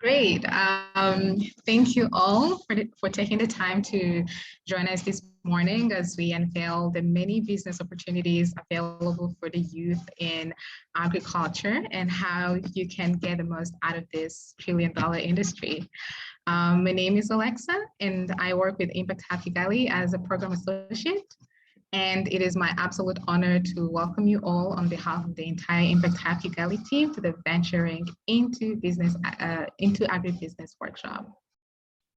Great. Thank you all for taking the time to join us this morning as we unveil the many business opportunities available for the youth in agriculture and how you can get the most out of this trillion-dollar industry. My name is Alexa, and I work with Impact Hub Kigali as a program associate. And it is my absolute honor to welcome you all on behalf of the entire Impact Hub Kigali team to the Venturing into Agribusiness workshop.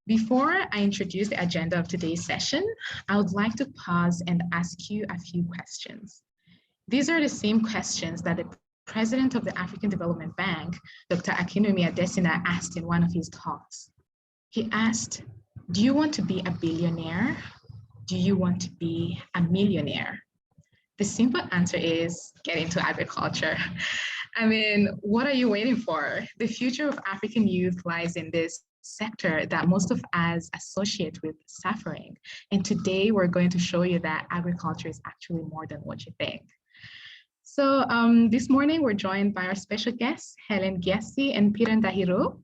Before I introduce the agenda of today's session, I would like to pause and ask you a few questions. These are the same questions that the president of the African Development Bank, Dr. Akinwumi Adesina, asked in one of his talks. He asked, do you want to be a billionaire? Do you want to be a millionaire? The simple answer is get into agriculture. I mean, what are you waiting for? The future of African youth lies in this sector that most of us associate with suffering. And today we're going to show you that agriculture is actually more than what you think. So this morning we're joined by our special guests, Helen Giassi and Peter Ndahiro.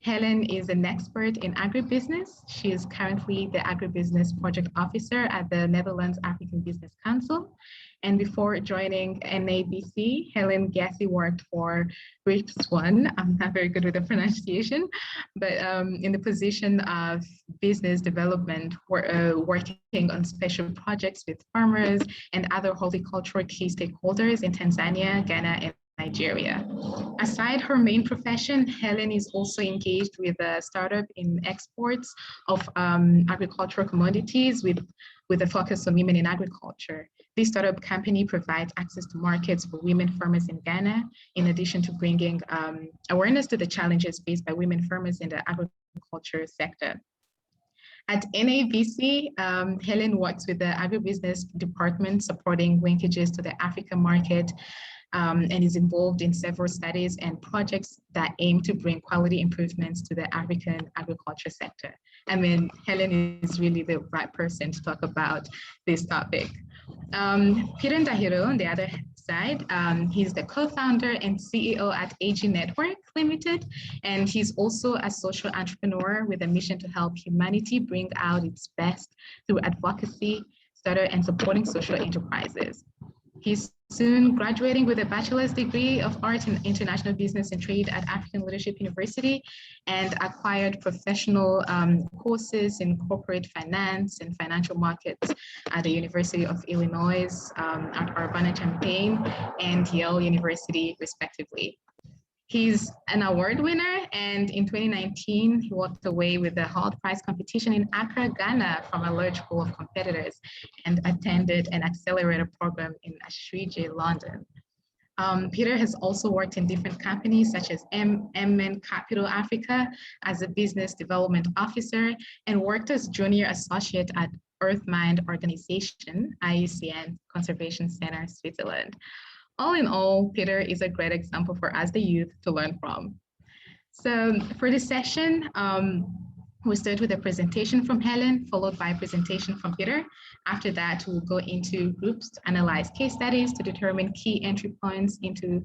Helen is an expert in agribusiness. She is currently the Agribusiness Project Officer at the Netherlands African Business Council. And before joining NABC, Helen Giassi worked for RIPS1. I'm not very good with the pronunciation, but in the position of business development, working on special projects with farmers and other horticultural key stakeholders in Tanzania, Ghana, and Nigeria. Aside her main profession, Helen is also engaged with a startup in exports of agricultural commodities with a focus on women in agriculture. This startup company provides access to markets for women farmers in Ghana, in addition to bringing awareness to the challenges faced by women farmers in the agriculture sector. At NABC, Helen works with the agribusiness department supporting linkages to the African market, and is involved in several studies and projects that aim to bring quality improvements to the African agriculture sector. I mean, Helen is really the right person to talk about this topic. Peter Ndahiro, on the other side, he's the co-founder and CEO at AG Network Limited, and he's also a social entrepreneur with a mission to help humanity bring out its best through advocacy, startup, and supporting social enterprises. He's soon graduating with a bachelor's degree of art in international business and trade at African Leadership University, and acquired professional courses in corporate finance and financial markets at the University of Illinois at Urbana-Champaign and Yale University, respectively. He's an award winner, and in 2019, he walked away with the Hall Prize competition in Accra, Ghana, from a large pool of competitors and attended an accelerator program in Ashridge, London. Peter has also worked in different companies such as MN Capital Africa as a business development officer and worked as junior associate at Earthmind Organization, IUCN Conservation Center, Switzerland. All in all, Peter is a great example for us, the youth, to learn from. So for this session, we'll start with a presentation from Helen, followed by a presentation from Peter. After that, we'll go into groups to analyze case studies to determine key entry points into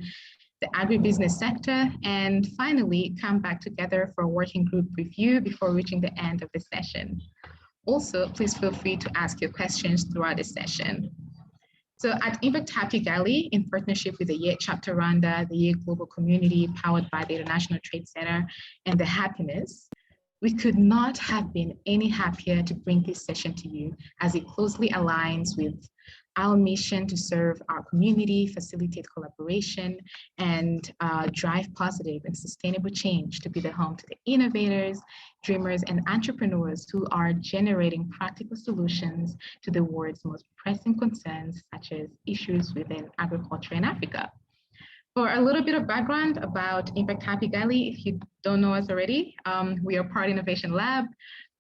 the agribusiness sector, and finally come back together for a working group review before reaching the end of the session. Also, please feel free to ask your questions throughout the session. So at Impact Hub Kigali, in partnership with the YE Chapter Rwanda, the YE Global Community powered by the International Trade Center and the Happiness, we could not have been any happier to bring this session to you as it closely aligns with our mission to serve our community, facilitate collaboration, and drive positive and sustainable change to be the home to the innovators, dreamers, and entrepreneurs who are generating practical solutions to the world's most pressing concerns, such as issues within agriculture in Africa. For a little bit of background about Impact Hub Kigali, if you don't know us already, we are part Innovation Lab,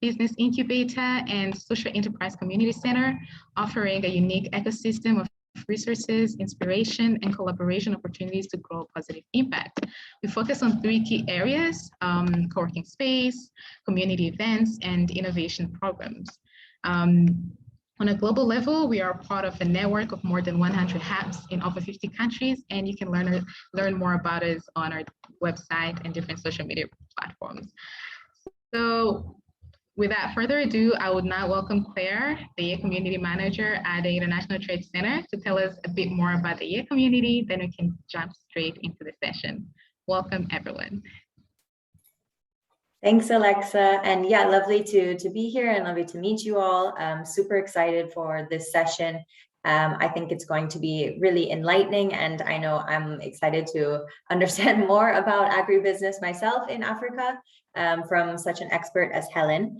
Business Incubator, and Social Enterprise Community Center, offering a unique ecosystem of resources, inspiration, and collaboration opportunities to grow positive impact. We focus on three key areas: co-working space, community events, and innovation programs. On a global level, we are part of a network of more than 100 hubs in over 50 countries, and you can learn more about us on our website and different social media platforms. So without further ado, I would now welcome Claire, the YEA Community Manager at the International Trade Center, to tell us a bit more about the YEA community, then we can jump straight into the session. Welcome, everyone. Thanks, Alexa. And yeah, lovely to be here and lovely to meet you all. I'm super excited for this session. I think it's going to be really enlightening, and I know I'm excited to understand more about agribusiness myself in Africa from such an expert as Helen.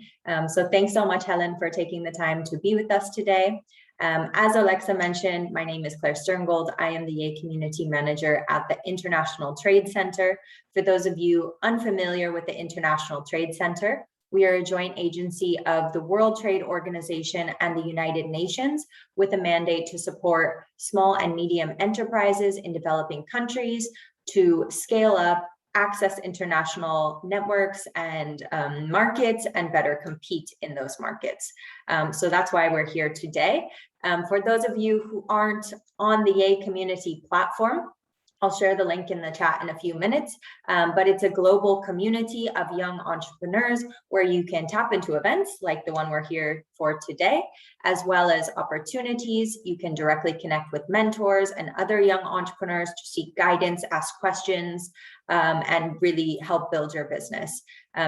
So thanks so much, Helen, for taking the time to be with us today. As Alexa mentioned, my name is Claire Sterngold. I am the YEA Community Manager at the International Trade Center. For those of you unfamiliar with the International Trade Center, we are a joint agency of the World Trade Organization and the United Nations with a mandate to support small and medium enterprises in developing countries to scale up, access international networks and markets, and better compete in those markets. So that's why we're here today. For those of you who aren't on the YEA community platform, I'll share the link in the chat in a few minutes, but it's a global community of young entrepreneurs where you can tap into events like the one we're here for today, as well as opportunities. You can directly connect with mentors and other young entrepreneurs to seek guidance, ask questions, and really help build your business.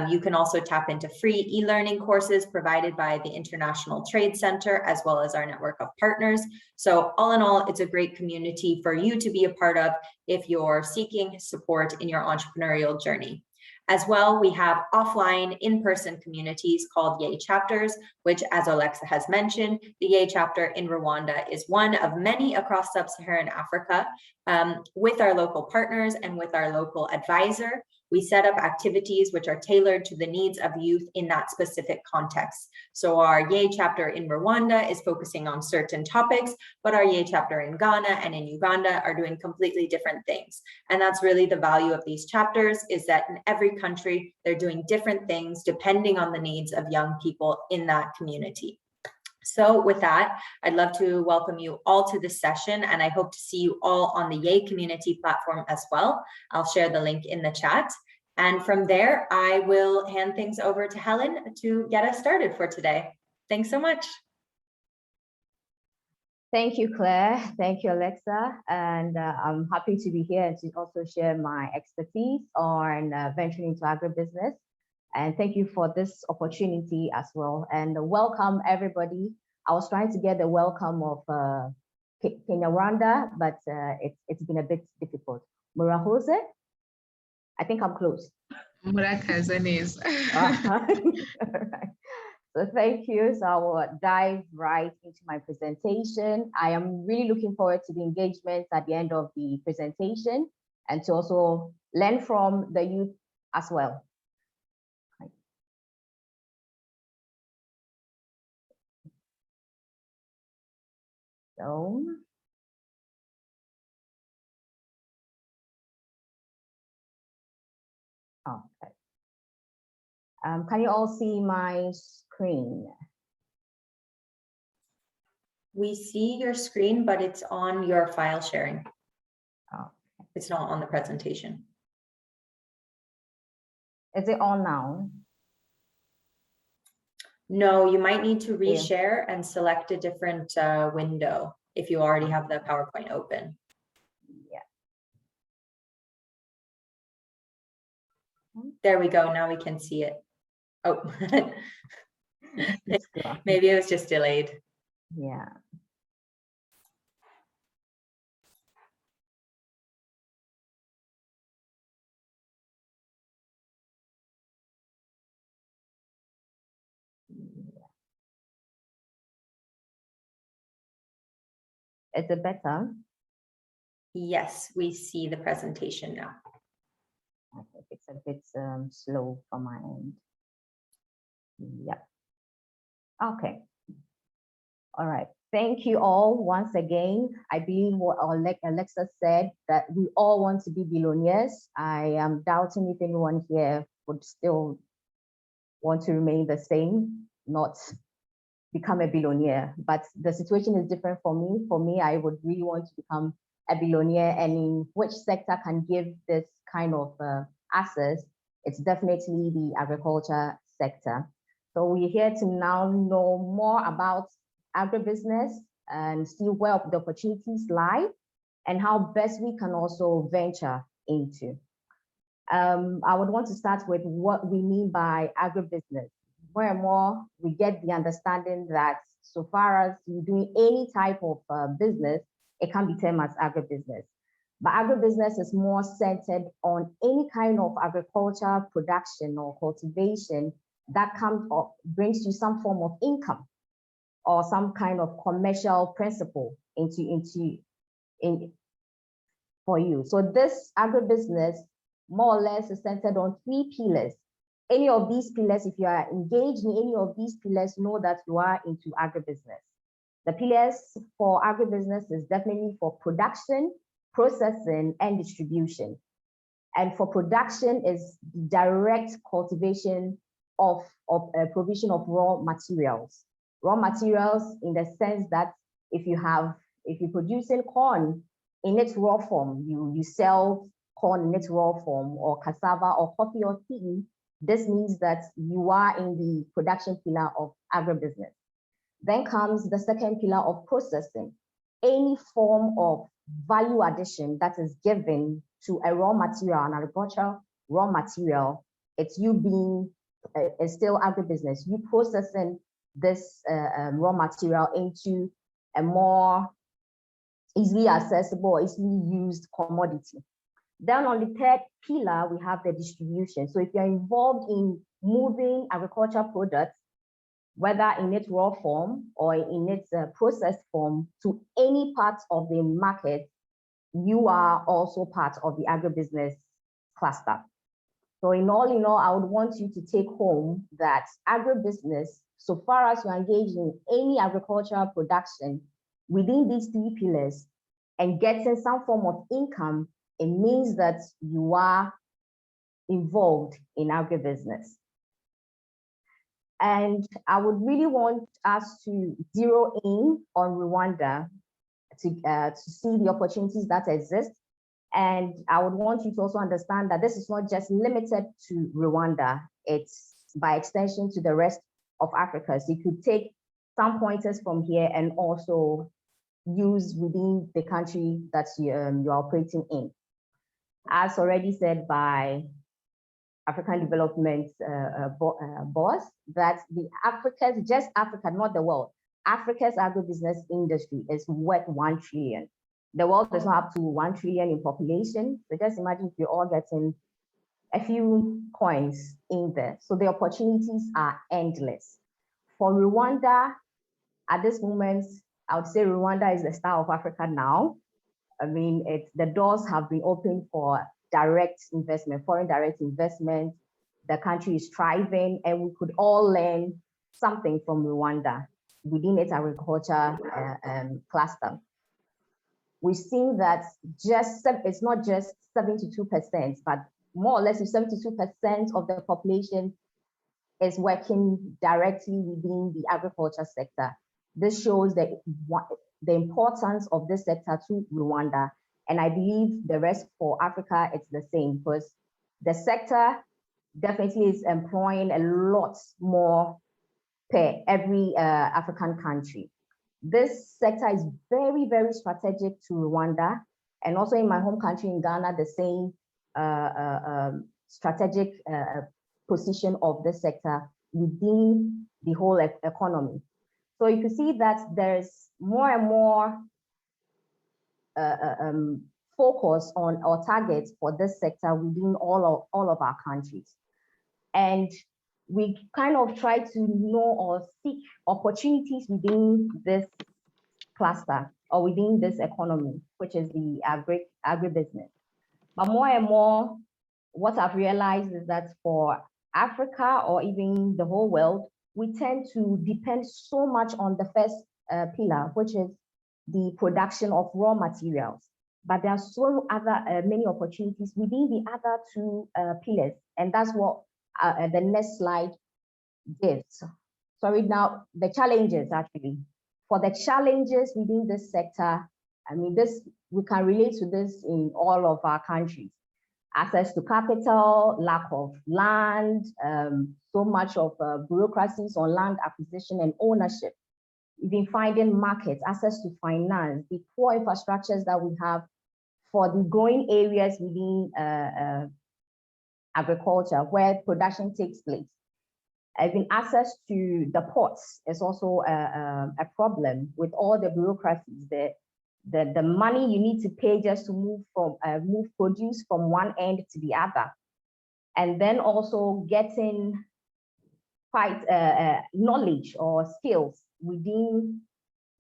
You can also tap into free e-learning courses provided by the International Trade Center, as well as our network of partners. So all in all, it's a great community for you to be a part of if you're seeking support in your entrepreneurial journey. As well, we have offline in-person communities called YEA chapters, which, as Alexa has mentioned, the YEA chapter in Rwanda is one of many across sub-Saharan Africa. With our local partners and with our local advisor, we set up activities which are tailored to the needs of youth in that specific context. So our YEA chapter in Rwanda is focusing on certain topics, but our YEA chapter in Ghana and in Uganda are doing completely different things. And that's really the value of these chapters, is that in every country, they're doing different things depending on the needs of young people in that community. So with that, I'd love to welcome you all to this session, and I hope to see you all on the YEA community platform as well. I'll share the link in the chat. And from there, I will hand things over to Helen to get us started for today. Thanks so much. Thank you, Claire. Thank you, Alexa. And I'm happy to be here and to also share my expertise on venturing into agribusiness. And thank you for this opportunity as well. And welcome, everybody. I was trying to get the welcome of Kenya, Rwanda, but it's been a bit difficult. Murahose? I think I'm close. Murakazanis. All right. So thank you. So I will dive right into my presentation. I am really looking forward to the engagement at the end of the presentation and to also learn from the youth as well. So, okay. Can you all see my screen? We see your screen, but it's on your file sharing. Oh. It's not on the presentation. Is it on now? No, you might need to reshare and select a different window if you already have the PowerPoint open. Yeah. There we go. Now we can see it. Oh, maybe it was just delayed. Yeah. Is it better? Yes, we see the presentation now. I think it's a bit slow from my end. Yeah. Okay. All right. Thank you all once again. I believe what Alexa said, that we all want to be billionaires. I am doubting if anyone here would still want to remain the same, not become a billionaire, but the situation is different for me. For me, I would really want to become a billionaire, and in which sector can give this kind of access, it's definitely the agriculture sector. So we're here to now know more about agribusiness and see where the opportunities lie and how best we can also venture into. I would want to start with what we mean by agribusiness. More and more, we get the understanding that so far as you're doing any type of business, it can be termed as agribusiness. But agribusiness is more centered on any kind of agriculture production or cultivation that comes up, brings you some form of income or some kind of commercial principle for you. So this agribusiness more or less is centered on 3 pillars. Any of these pillars, if you are engaged in any of these pillars, know that you are into agribusiness. The pillars for agribusiness is definitely for production, processing, and distribution. And for production is direct cultivation of provision of raw materials. Raw materials in the sense that if you're producing corn in its raw form, you sell corn in its raw form, or cassava or coffee or tea, this means that you are in the production pillar of agribusiness. Then comes the second pillar of processing. Any form of value addition that is given to a raw material, an agricultural raw material, it's you being still agribusiness. You processing this raw material into a more easily accessible, easily used commodity. Then on the third pillar, we have the distribution. So if you're involved in moving agricultural products, whether in its raw form or in its processed form, to any part of the market, you are also part of the agribusiness cluster. So in all, I would want you to take home that agribusiness, so far as you're engaged in any agricultural production within these 3 pillars and getting some form of income, it means that you are involved in agribusiness. And I would really want us to zero in on Rwanda to see the opportunities that exist. And I would want you to also understand that this is not just limited to Rwanda, it's by extension to the rest of Africa. So you could take some pointers from here and also use within the country that you're operating in. As already said by African Development Boss, that the just Africa, not the world, Africa's agribusiness industry is worth 1 trillion. The world is not up to 1 trillion in population. So just imagine if you're all getting a few coins in there. So the opportunities are endless. For Rwanda, at this moment, I would say Rwanda is the star of Africa now. I mean, the doors have been opened for direct investment, foreign direct investment. The country is thriving, and we could all learn something from Rwanda within its agriculture cluster. We've seen that it's not just 72%, but more or less 72% of the population is working directly within the agriculture sector. This shows the importance of this sector to Rwanda. And I believe the rest for Africa, it's the same, because the sector definitely is employing a lot more per every African country. This sector is very, very strategic to Rwanda, and also in my home country in Ghana, the same strategic position of this sector within the whole economy. So you can see that there's more and more focus on or targets for this sector within all of our countries. And we kind of try to know or seek opportunities within this cluster or within this economy, which is the agribusiness. But more and more, what I've realized is that for Africa or even the whole world, we tend to depend so much on the first pillar, which is the production of raw materials. But there are so many opportunities within the other 2 pillars, and that's what the next slide gives. So sorry, now the challenges actually. For the challenges within this sector, I mean, we can relate to this in all of our countries. Access to capital, lack of land, so much of bureaucracies on land acquisition and ownership, even finding markets, access to finance, the poor infrastructures that we have for the growing areas within agriculture where production takes place. Even access to the ports is also a problem with all the bureaucracies. The money you need to pay just to move produce from one end to the other, and then also getting quite knowledge or skills within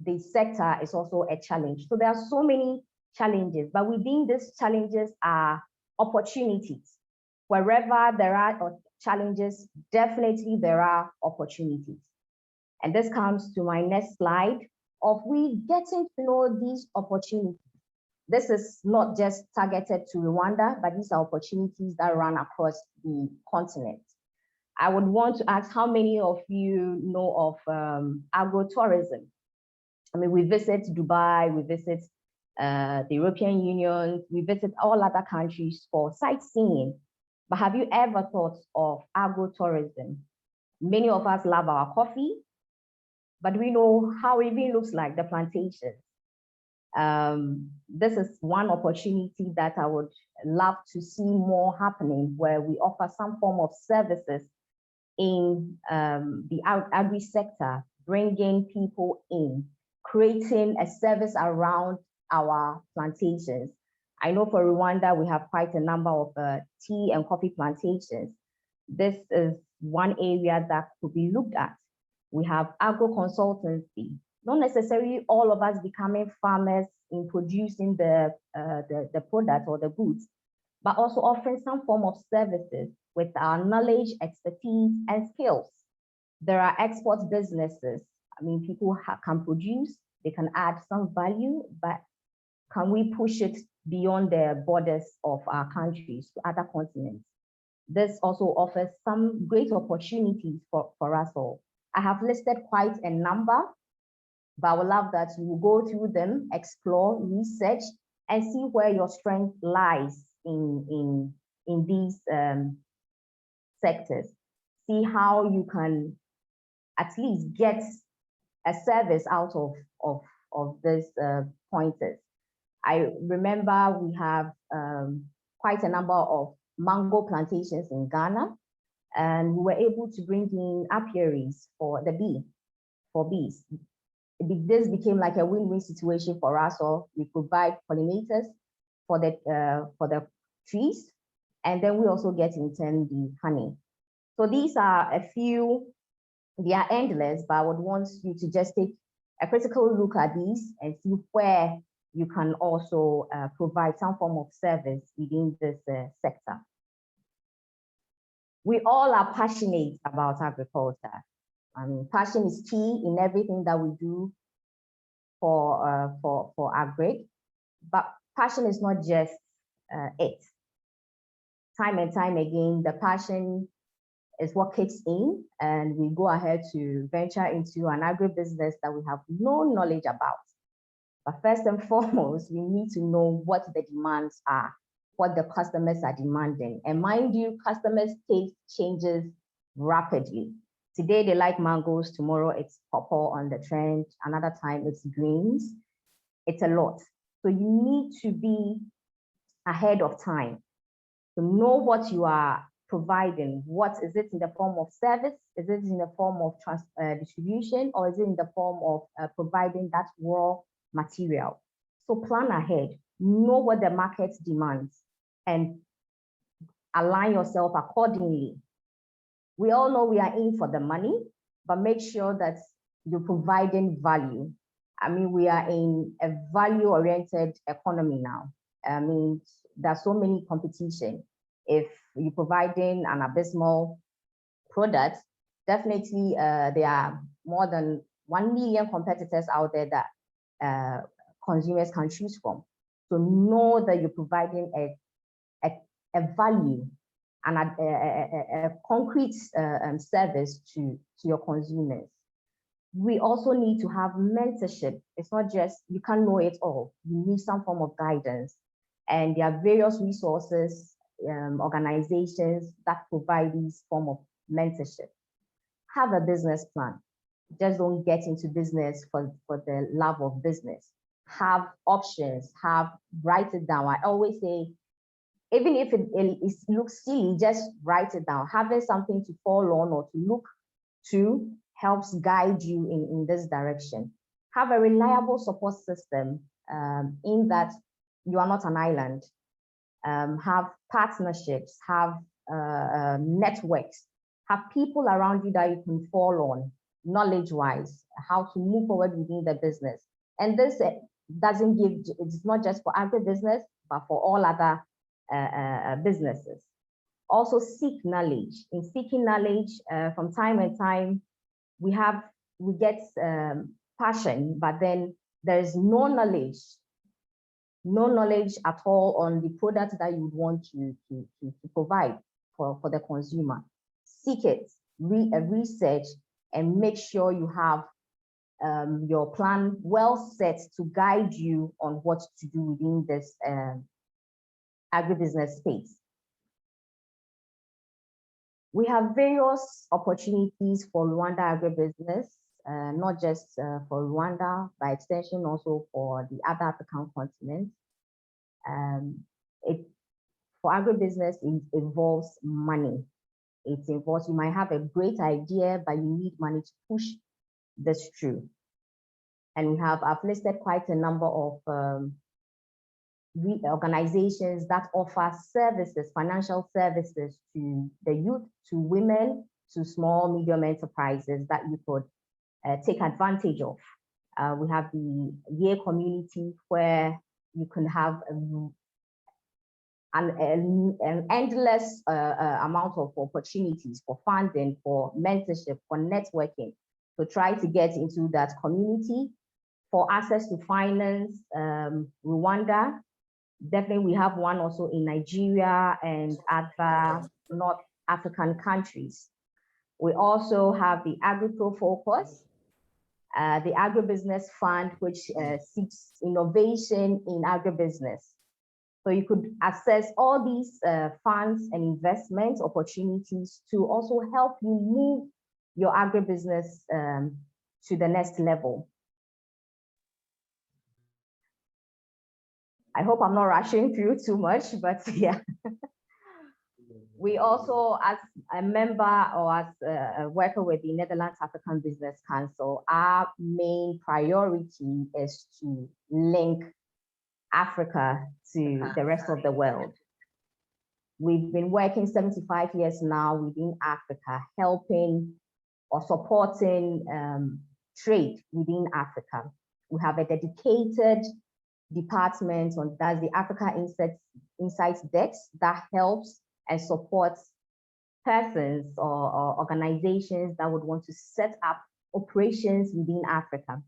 the sector is also a challenge. So there are so many challenges, but within these challenges are opportunities. Wherever there are challenges, definitely there are opportunities. And this comes to my next slide of we getting to know these opportunities. This is not just targeted to Rwanda, but these are opportunities that run across the continent. I would want to ask how many of you know of agro-tourism? I mean, we visit Dubai, we visit the European Union, we visit all other countries for sightseeing. But have you ever thought of agro-tourism? Many of us love our coffee, but we know how it even looks like, the plantations. This is one opportunity that I would love to see more happening, where we offer some form of services in the agri sector, bringing people in, creating a service around our plantations. I know for Rwanda, we have quite a number of tea and coffee plantations. This is one area that could be looked at. We have agro consultancy, not necessarily all of us becoming farmers in producing the product or the goods, but also offering some form of services with our knowledge, expertise, and skills. There are export businesses. I mean, people can produce, they can add some value, but can we push it beyond the borders of our countries to other continents? This also offers some great opportunities for us all. I have listed quite a number, but I would love that you will go through them, explore, research, and see where your strength lies in these sectors. See how you can at least get a service out of these pointers. I remember we have quite a number of mango plantations in Ghana, and we were able to bring in apiaries for bees. This became like a win-win situation for us all. We provide pollinators for the trees, and then we also get in turn the honey. So these are a few, they are endless, but I would want you to just take a critical look at these and see where you can also provide some form of service within this sector. We all are passionate about agriculture. I mean, passion is key in everything that we do for agri, but passion is not just it. Time and time again, the passion is what kicks in, and we go ahead to venture into an agribusiness that we have no knowledge about. But first and foremost, we need to know what the demands are, what the customers are demanding. And mind you, customers' taste changes rapidly. Today they like mangoes, tomorrow it's purple on the trend, another time it's greens. It's a lot. So you need to be ahead of time to know what you are providing. What is it in the form of service? Is it in the form of distribution, or is it in the form of providing that raw material? So plan ahead, know what the market demands, and align yourself accordingly. We all know we are in for the money, but make sure that you're providing value. I mean, we are in a value-oriented economy now. I mean, there's so many competition. If you're providing an abysmal product, definitely there are more than 1 million competitors out there that consumers can choose from. So know that you're providing a value and a concrete service to your consumers. We also need to have mentorship. It's not just, you can't know it all. You need some form of guidance. And there are various resources, organizations that provide these form of mentorship. Have a business plan. Just don't get into business for the love of business. Have options, write it down. I always say, even if it looks silly, just write it down. Having something to fall on or to look to helps guide you in this direction. Have a reliable support system, in that you are not an island. Have partnerships, have networks, have people around you that you can fall on, knowledge-wise, how to move forward within the business. And this doesn't give, it's not just for agribusiness, but for all other businesses. Also seek knowledge. In seeking knowledge, from time to time, we get passion, but then there's no knowledge at all on the product that you want to provide for the consumer. Seek it, research, and make sure you have your plan well set to guide you on what to do within this agribusiness space. We have various opportunities for Rwanda agribusiness, not just for Rwanda, by extension also for the other African continents. For agribusiness, it involves money. It involves, you might have a great idea, but you need money to push this through. And I've listed quite a number of organizations that offer services, financial services to the youth, to women, to small, medium enterprises that you could take advantage of. We have the Year community where you can have an endless amount of opportunities for funding, for mentorship, for networking, to try to get into that community. For access to finance, Rwanda, definitely we have one also in Nigeria and other North African countries. We also have the AgriPro Focus, the Agribusiness Fund, which seeks innovation in agribusiness. So you could access all these funds and investment opportunities to also help you move your agribusiness to the next level. I hope I'm not rushing through too much, but yeah. We also, as a member or as a worker with the Netherlands African Business Council, our main priority is to link Africa to the rest of the world. We've been working 75 years now within Africa, helping or supporting trade within Africa. We have a dedicated department on that's the Africa Insights Desk that helps and supports persons or organizations that would want to set up operations within Africa.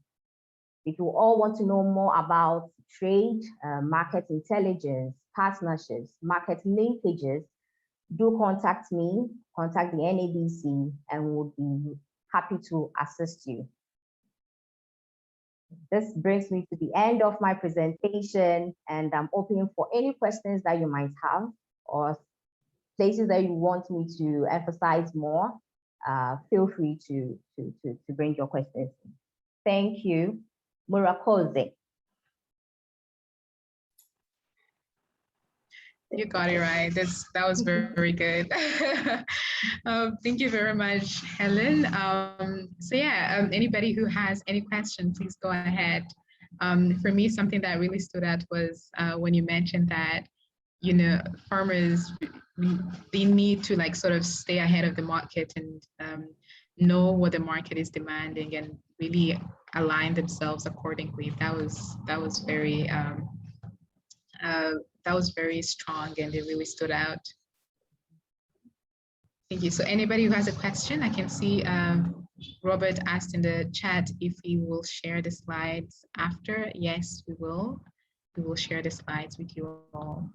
If you all want to know more about trade, market intelligence, partnerships, market linkages, do contact me, contact the NABC, and we'll be happy to assist you. This brings me to the end of my presentation, and I'm open for any questions that you might have or places that you want me to emphasize more. Feel free to bring your questions. Thank you. Murakoze. You got it right. That was very good. Thank you very much, Helen. So yeah, anybody who has any questions, please go ahead. For me, something that really stood out was when you mentioned that, you know, farmers, they need to like sort of stay ahead of the market and know what the market is demanding and really align themselves accordingly. That was very strong, and it really stood out. Thank you. So anybody who has a question, I can see Robert asked in the chat if we will share the slides after. Yes, we will. We will share the slides with you all.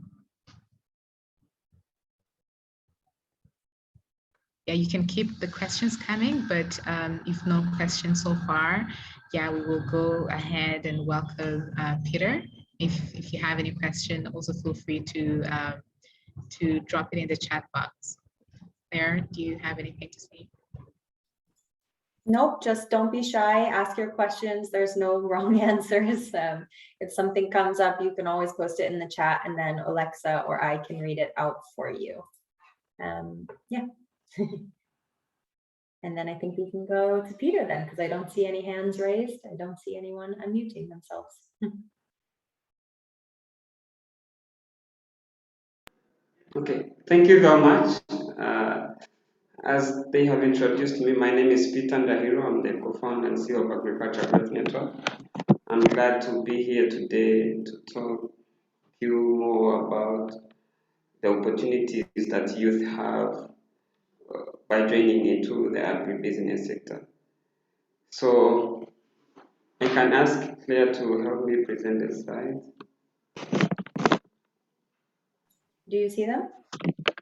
yeah, you can keep the questions coming, but if no questions so far, yeah, we will go ahead and welcome Peter. If you have any question, also feel free to drop it in the chat box. Claire, do you have anything to say? Nope, just don't be shy, ask your questions. There's no wrong answers. If something comes up, you can always post it in the chat and then Alexa or I can read it out for you. Yeah. And then I think we can go to Peter then, because I don't see any hands raised. I don't see anyone unmuting themselves. Okay, thank you very much. As they have introduced me, my name is Peter Ndahiro. I'm the co-founder and CEO of Agriculture Growth Network. I'm glad to be here today to talk to you more about the opportunities that youth have by joining into the agribusiness sector. So I can ask Claire to help me present the slides. Do you see them?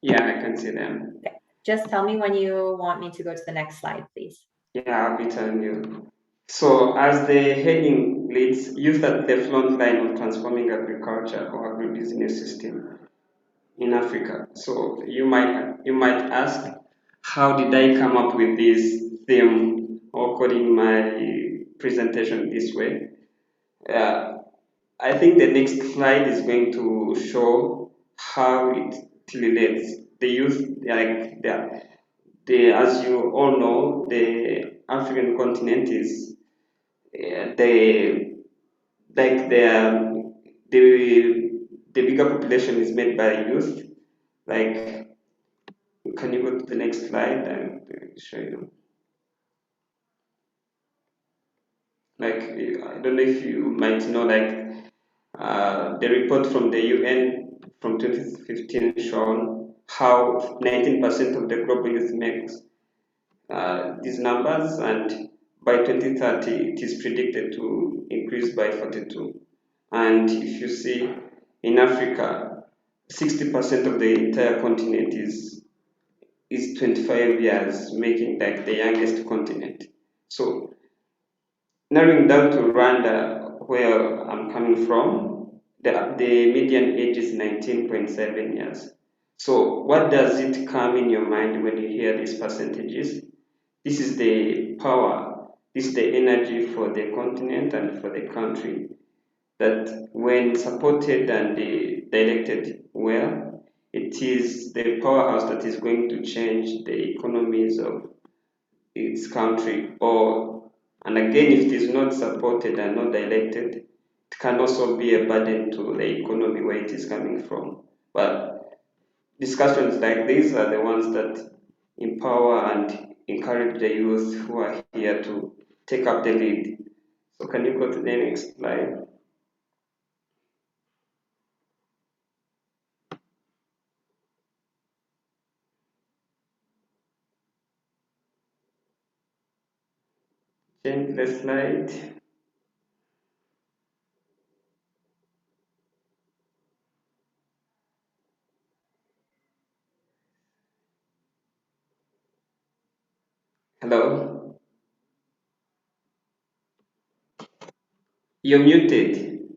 Yeah, I can see them. Okay. Just tell me when you want me to go to the next slide, please. Yeah, I'll be telling you. So, as the heading leads, youth at the front line of transforming agriculture or agribusiness system in Africa. So, you might ask, how did I come up with this theme or coding my presentation this way? I think the next slide is going to show how it relates. The youth, like as you all know, the African continent is the like the bigger population is made by youth. Like, can you go to the next slide and show you? Like, I don't know if you might know, like the report from the UN from 2015 shown how 19% of the global youth makes these numbers, and by 2030 it is predicted to increase by 42. And if you see in Africa, 60% of the entire continent is 25 years, making like the youngest continent. So narrowing down to Rwanda, where I'm coming from, the median age is 19.7 years. So what does it come in your mind when you hear these percentages? This is the power, this is the energy for the continent and for the country that when supported and directed well, it is the powerhouse that is going to change the economies of its country. Or, and again, if it is not supported and not directed, it can also be a burden to the economy where it is coming from. But discussions like these are the ones that empower and encourage the youth who are here to take up the lead. So can you go to the next slide? Change the slide. Hello? You're muted.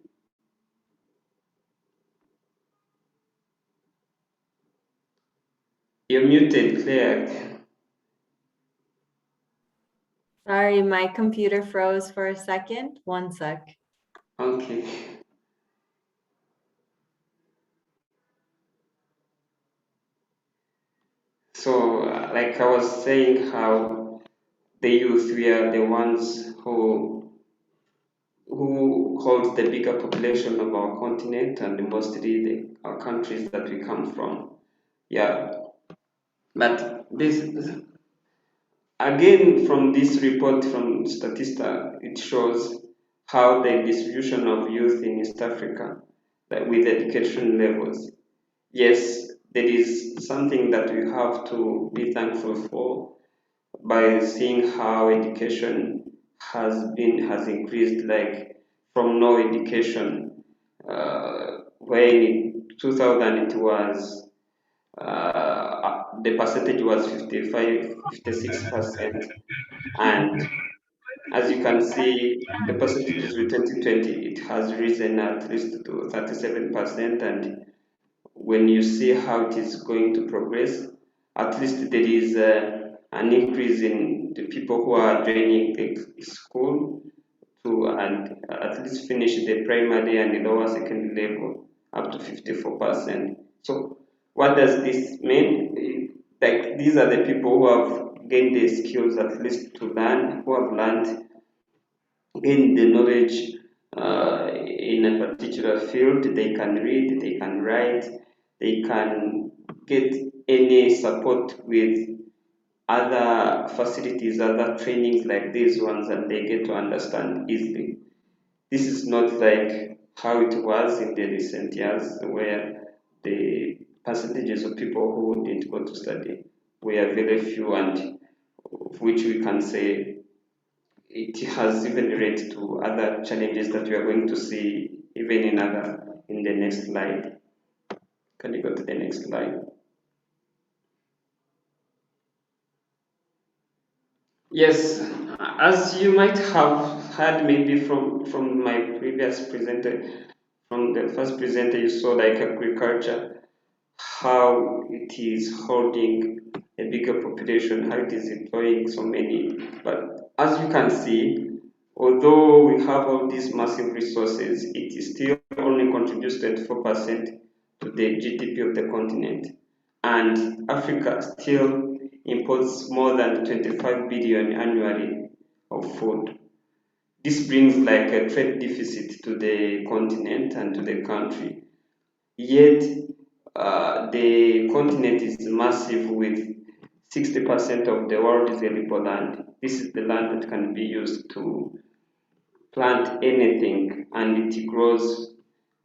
You're muted, Claire. Sorry, my computer froze for a second. One sec. Okay. So, like I was saying, how the youth, we are the ones who hold the bigger population of our continent and mostly our countries that we come from. Yeah, but this again from this report from Statista, it shows how the distribution of youth in East Africa, like with education levels. Yes, there is something that we have to be thankful for by seeing how education has increased, like from no education, where in 2000 it was the percentage was 55, 56%. And as you can see, the percentages with 2020, it has risen at least to 37%. And when you see how it is going to progress, at least there is an increase in the people who are joining the school to and at least finish the primary and the lower secondary level up to 54%. So what does this mean? Like these are the people who have gained the skills at least to learn, who have learned, gained the knowledge in a particular field. They can read, they can write, they can get any support with other facilities, other trainings like these ones, and they get to understand easily. This is not like how it was in the recent years where the percentages of people who didn't go to study were very few, and which we can say it has even led to other challenges that we are going to see even in the next slide. Can you go to the next slide? Yes, as you might have heard maybe from my previous presenter, from the first presenter, you saw like agriculture, how it is holding a bigger population, how it is employing so many. But as you can see, although we have all these massive resources, it is still only contributes 24% to the GDP of the continent. And Africa still imports more than 25 billion annually of food. This brings like a trade deficit to the continent and to the country. Yet, the continent is massive with 60% of the world is arable land. This is the land that can be used to plant anything, and it grows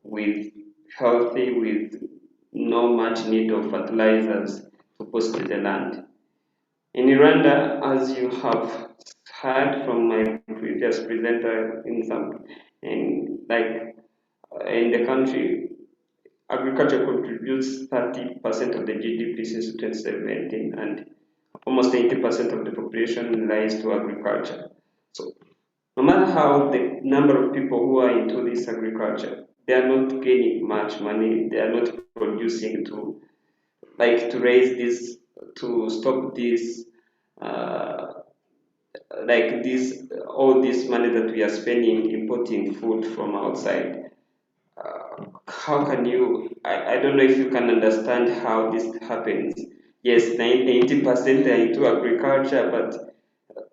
with healthy, with no much need of fertilizers to boost the land. In Rwanda, as you have heard from my previous presenter, in the country, agriculture contributes 30% of the GDP since 2017, and almost 80% of the population relies to agriculture. So no matter how the number of people who are into this agriculture, they are not gaining much money, they are not producing to raise this, to stop this, uh, all this money that we are spending importing food from outside. How can you, I don't know if you can understand how this happens. Yes, 90% are into agriculture, but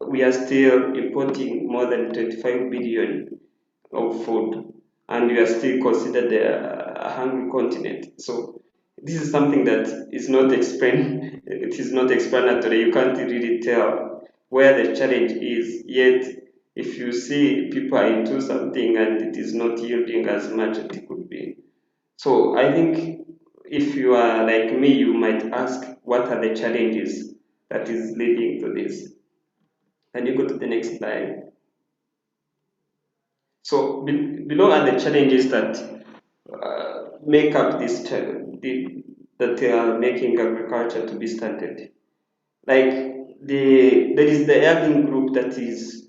we are still importing more than 25 billion of food, and we are still considered a hungry continent. So this is something that is not explained. It is not explanatory. You can't really tell where the challenge is. Yet, if you see people are into something and it is not yielding as much as it could be. So I think if you are like me, you might ask, what are the challenges that is leading to this? Can you go to the next slide? So below are the challenges that make up that are making agriculture to be stunted. Like there is the urban group that is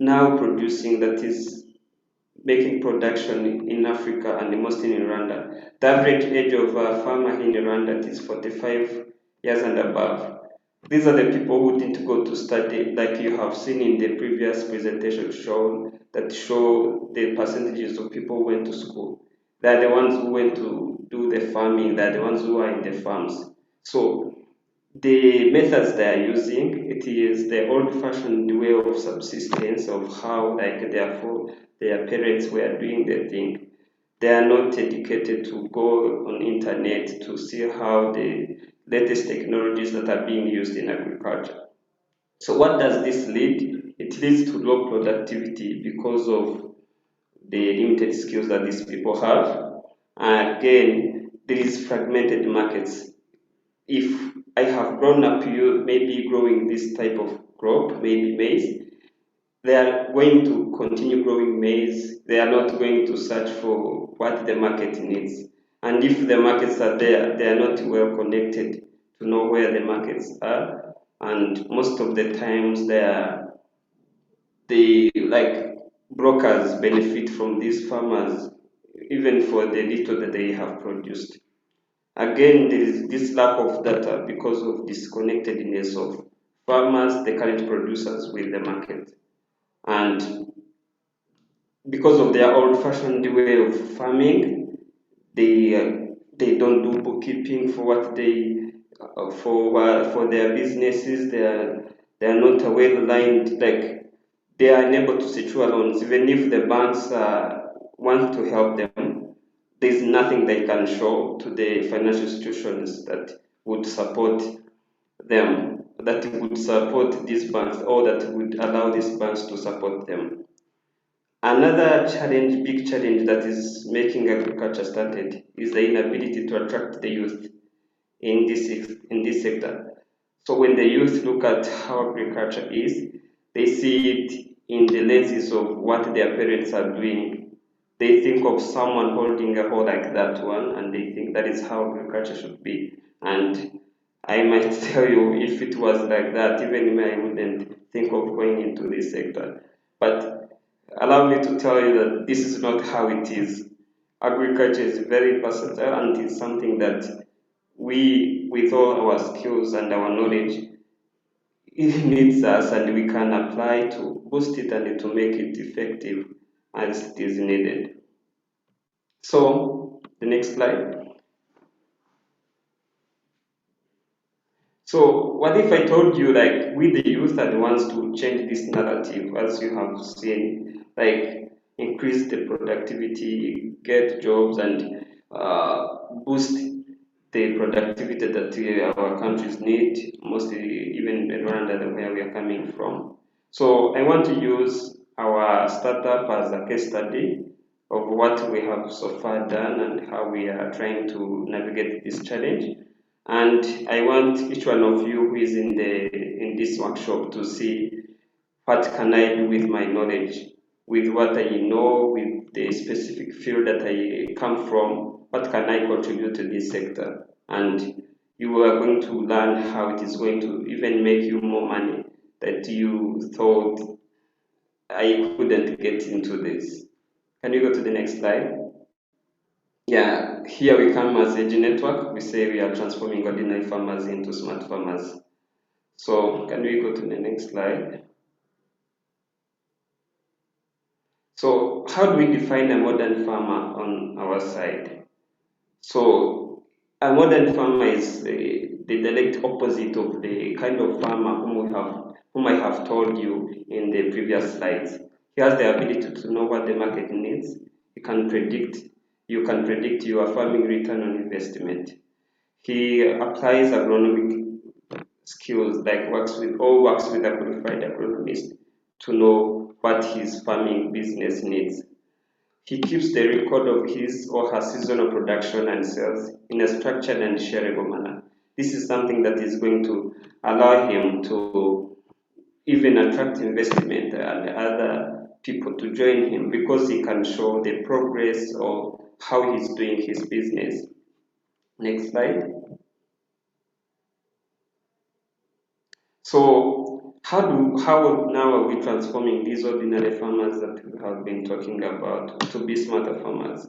now producing, that is making production in Africa and mostly in Rwanda. The average age of a farmer in Rwanda is 45 years and above. These are the people who didn't go to study, like you have seen in the previous presentation that show the percentages of people who went to school. They are the ones who went to do the farming, they are the ones who are in the farms. So the methods they are using, it is the old-fashioned way of subsistence of how their parents were doing their thing. They are not educated to go on internet to see how the latest technologies that are being used in agriculture. So what does this lead? It leads to low productivity because of the limited skills that these people have. Again, there is fragmented markets. If I have grown up you maybe growing this type of crop, maybe maize, they are going to continue growing maize. They are not going to search for what the market needs. And if the markets are there, they are not well connected to know where the markets are. And most of the times they like brokers benefit from these farmers, even for the little that they have produced. Again, there is this lack of data because of disconnectedness of farmers, the current producers, with the market. And because of their old-fashioned way of farming, they don't do bookkeeping for what they for their businesses. They are not well aligned. Like they are unable to secure loans, even if the banks want to help them. There's nothing they can show to the financial institutions that would support them, that would support these banks, or that would allow these banks to support them. Another challenge, big challenge that is making agriculture stunted is the inability to attract the youth in this sector. So when the youth look at how agriculture is, they see it in the lenses of what their parents are doing. They think of someone holding a hoe like that one, and they think that is how agriculture should be. And I might tell you, if it was like that, even me, I wouldn't think of going into this sector. But allow me to tell you that this is not how it is. Agriculture is very versatile and it's something that we, with all our skills and our knowledge, it needs us and we can apply to boost it and to make it effective as it is needed. So, the next slide. So, what if I told you, like, we the youth are the ones to change this narrative, as you have seen, like, increase the productivity, get jobs, and boost the productivity that our countries need, mostly even in Rwanda, where we are coming from. So, I want to use our startup as a case study of what we have so far done and how we are trying to navigate this challenge. And I want each one of you who is in this workshop to see what can I do with my knowledge, with what I know, with the specific field that I come from, what can I contribute to this sector? And you are going to learn how it is going to even make you more money that you thought I couldn't get into this. Can you go to the next slide? Yeah, here we come as Edge Network. We say we are transforming ordinary farmers into smart farmers. So can we go to the next slide? So how do we define a modern farmer on our side? So a modern farmer is the direct opposite of the kind of farmer whom I have told you in the previous slides. He has the ability to know what the market needs. You can predict your farming return on investment. He applies agronomic skills like works with a qualified agronomist to know what his farming business needs. He keeps the record of his or her seasonal production and sales in a structured and shareable manner. This is something that is going to allow him to even attract investment and other people to join him because he can show the progress of how he's doing his business. Next slide. So how now are we transforming these ordinary farmers that we have been talking about to be smarter farmers?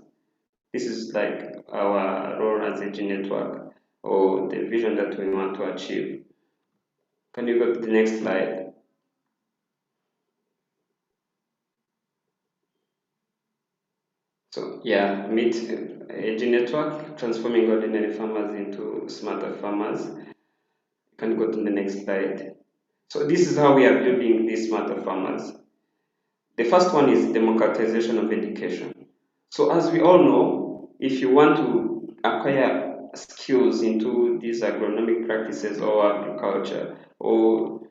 This is like our role as a G network or the vision that we want to achieve. Can you go to the next slide? So yeah, meet a G network, transforming ordinary farmers into smarter farmers. Can you go to the next slide? So this is how we are building these smarter farmers. The first one is democratization of education. So as we all know, if you want to acquire skills into these agronomic practices or agriculture or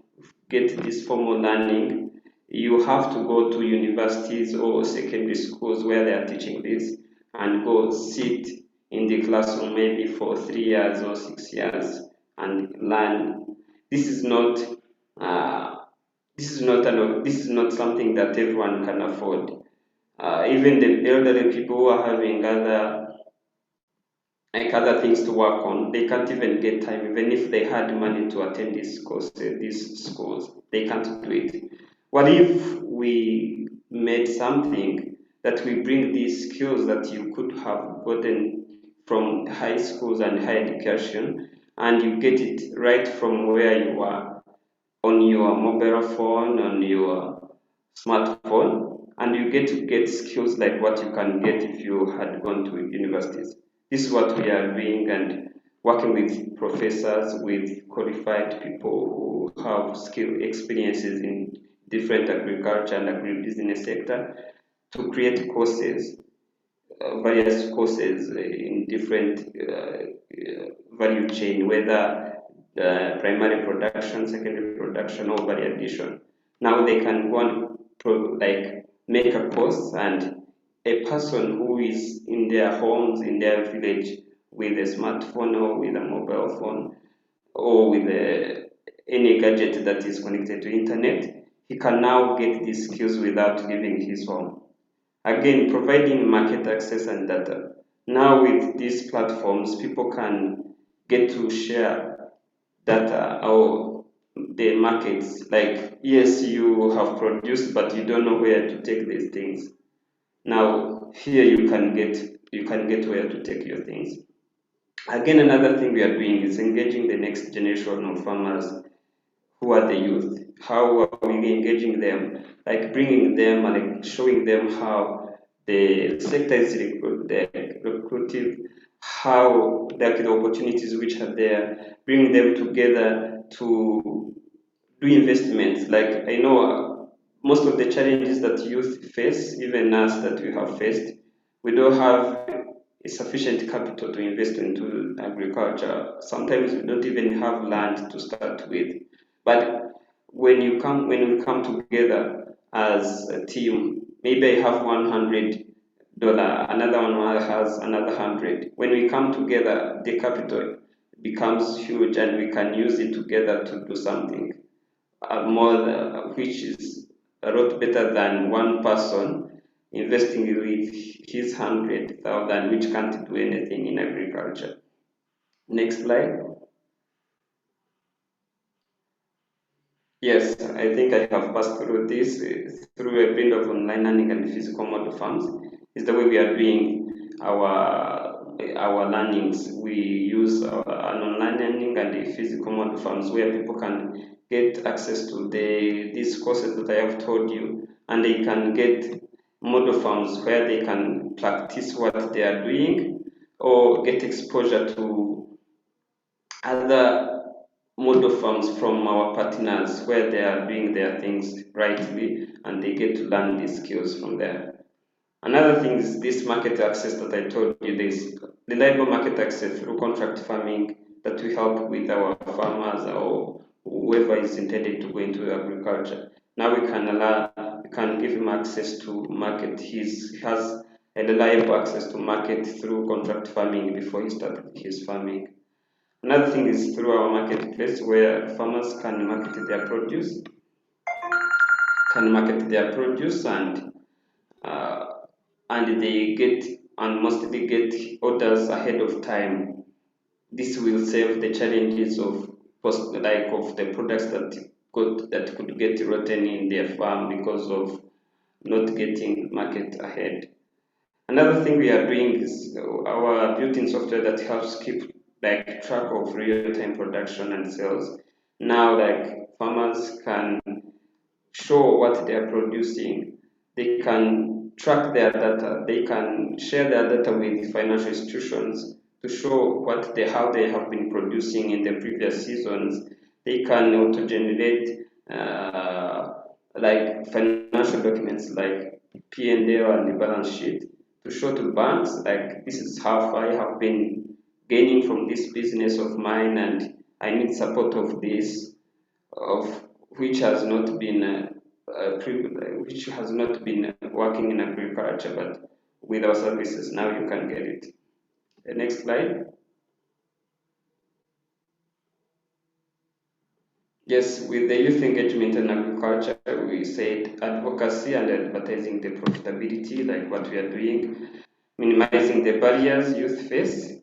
get this formal learning, you have to go to universities or secondary schools where they are teaching this and go sit in the classroom maybe for 3 years or 6 years and learn. This is not uh, this is not something that everyone can afford. Even the elderly people who are having other like other things to work on. They can't even get time, even if they had money to attend these courses, these schools, they can't do it. What if we made something that we bring these skills that you could have gotten from high schools and higher education, and you get it right from where you are, on your mobile phone, on your smartphone, and you get to get skills like what you can get if you had gone to universities. This is what we are doing, and working with professors, with qualified people who have skill experiences in different agriculture and agribusiness sector to create courses, various courses in different value chain, whether primary production, secondary production, or value addition. Now they can go and like make a course, and a person who is in their homes, in their village, with a smartphone or with a mobile phone or with any gadget that is connected to internet, he can now get these skills without leaving his home. Again, providing market access and data. Now with these platforms, people can get to share data or the markets. Like, yes, you have produced, but you don't know where to take these things. Now here you can get where to take your things. Again, another thing we are doing is engaging the next generation of farmers who are the youth. How are we engaging them? Like bringing them and like showing them how the sector is recruitive, how like the opportunities which are there, bring them together to do investments. Like I know most of the challenges that youth face, even us that we have faced, we don't have a sufficient capital to invest into agriculture. Sometimes we don't even have land to start with. But when we come together as a team, maybe I have $100, another one has another 100. When we come together, the capital becomes huge, and we can use it together to do something which is a lot better than one person investing with his 100,000, which can't do anything in agriculture. Next slide. Yes, I think I have passed through this through a blend of online learning and physical model farms. Is the way we are doing our learnings. We use an online learning and the physical model farms where people can get access to these courses that I have told you, and they can get model farms where they can practice what they are doing or get exposure to other model farms from our partners where they are doing their things rightly, and they get to learn these skills from there. Another thing is this market access that I told you. There's reliable market access through contract farming that we help with our farmers or whoever is intended to go into agriculture. Now we can give him access to market. He has a reliable access to market through contract farming before he started his farming. Another thing is through our marketplace where farmers can market their produce, uh, and they get and mostly get orders ahead of time. This will save the challenges of of the products that could get rotten in their farm because of not getting market ahead. Another thing we are doing is our built-in software that helps keep like track of real-time production and sales. Now, like farmers can show what they are producing, they can track their data, they can share their data with financial institutions to show how they have been producing in the previous seasons. They can auto-generate like financial documents like P&L and the balance sheet to show to banks like this is how I have been gaining from this business of mine, and I need support of this, of which has not been which has not been working in agriculture, but with our services now you can get it. The next slide. Yes, with the youth engagement in agriculture, we said advocacy and advertising the profitability, like what we are doing, minimizing the barriers youth face,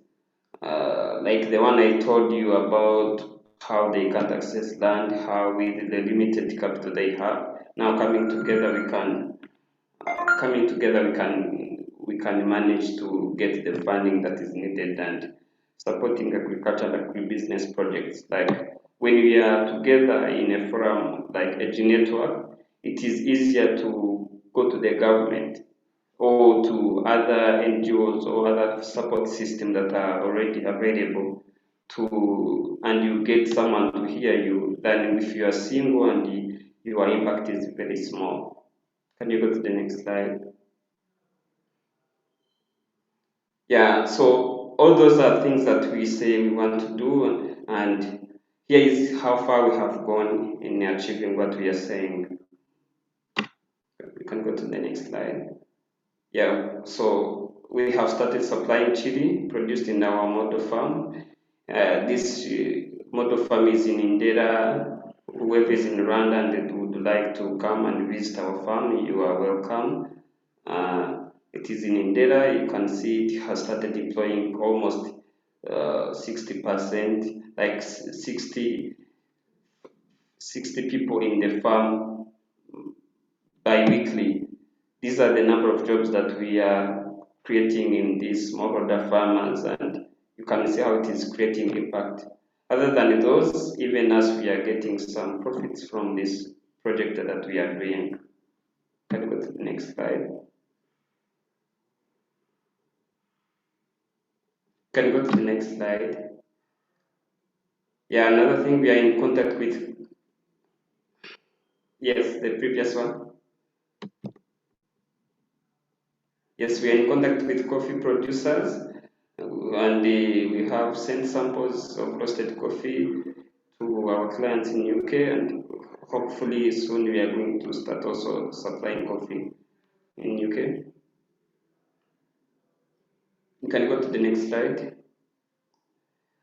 like the one I told you about how they can't access land, how with the limited capital they have. Now coming together we can manage to get the funding that is needed and supporting agriculture and agribusiness projects. Like when we are together in a forum like a network, it is easier to go to the government or to other NGOs or other support systems that are already available and you get someone to hear you than if you are single and your impact is very small. Can you go to the next slide? Yeah, so all those are things that we say we want to do, and here is how far we have gone in achieving what we are saying. We can go to the next slide. Yeah, so we have started supplying chili produced in our model farm. This model farm is in Indera. Whoever is in Rwanda and would like to come and visit our farm, you are welcome. It is in Indera. You can see it has started deploying almost 60%, like 60 people in the farm bi-weekly. These are the number of jobs that we are creating in these smallholder farmers, and you can see how it is creating impact. Other than those, even as we are getting some profits from this project that we are doing. Can you go to the next slide? Can you go to the next slide? Yeah, another thing we are in contact with. Yes, the previous one. Yes, we are in contact with coffee producers, and we have sent samples of roasted coffee to our clients in UK, and hopefully soon we are going to start also supplying coffee in UK. You can go to the next slide.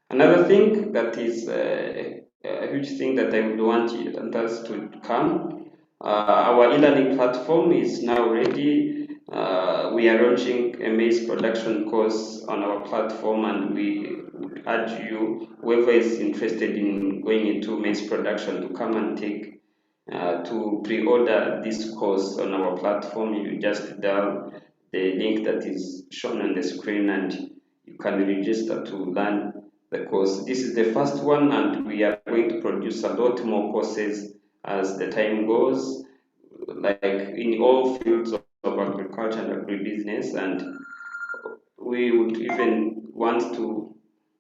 Another thing that is a huge thing that I would want us to come, our e-learning platform is now ready. We are launching a maize production course on our platform, and we would urge you, whoever is interested in going into maize production, to come and take to pre-order this course on our platform. You just dial the link that is shown on the screen and you can register to learn the course. This is the first one, and we are going to produce a lot more courses as the time goes, like in all fields of agriculture and agribusiness, and we would even want to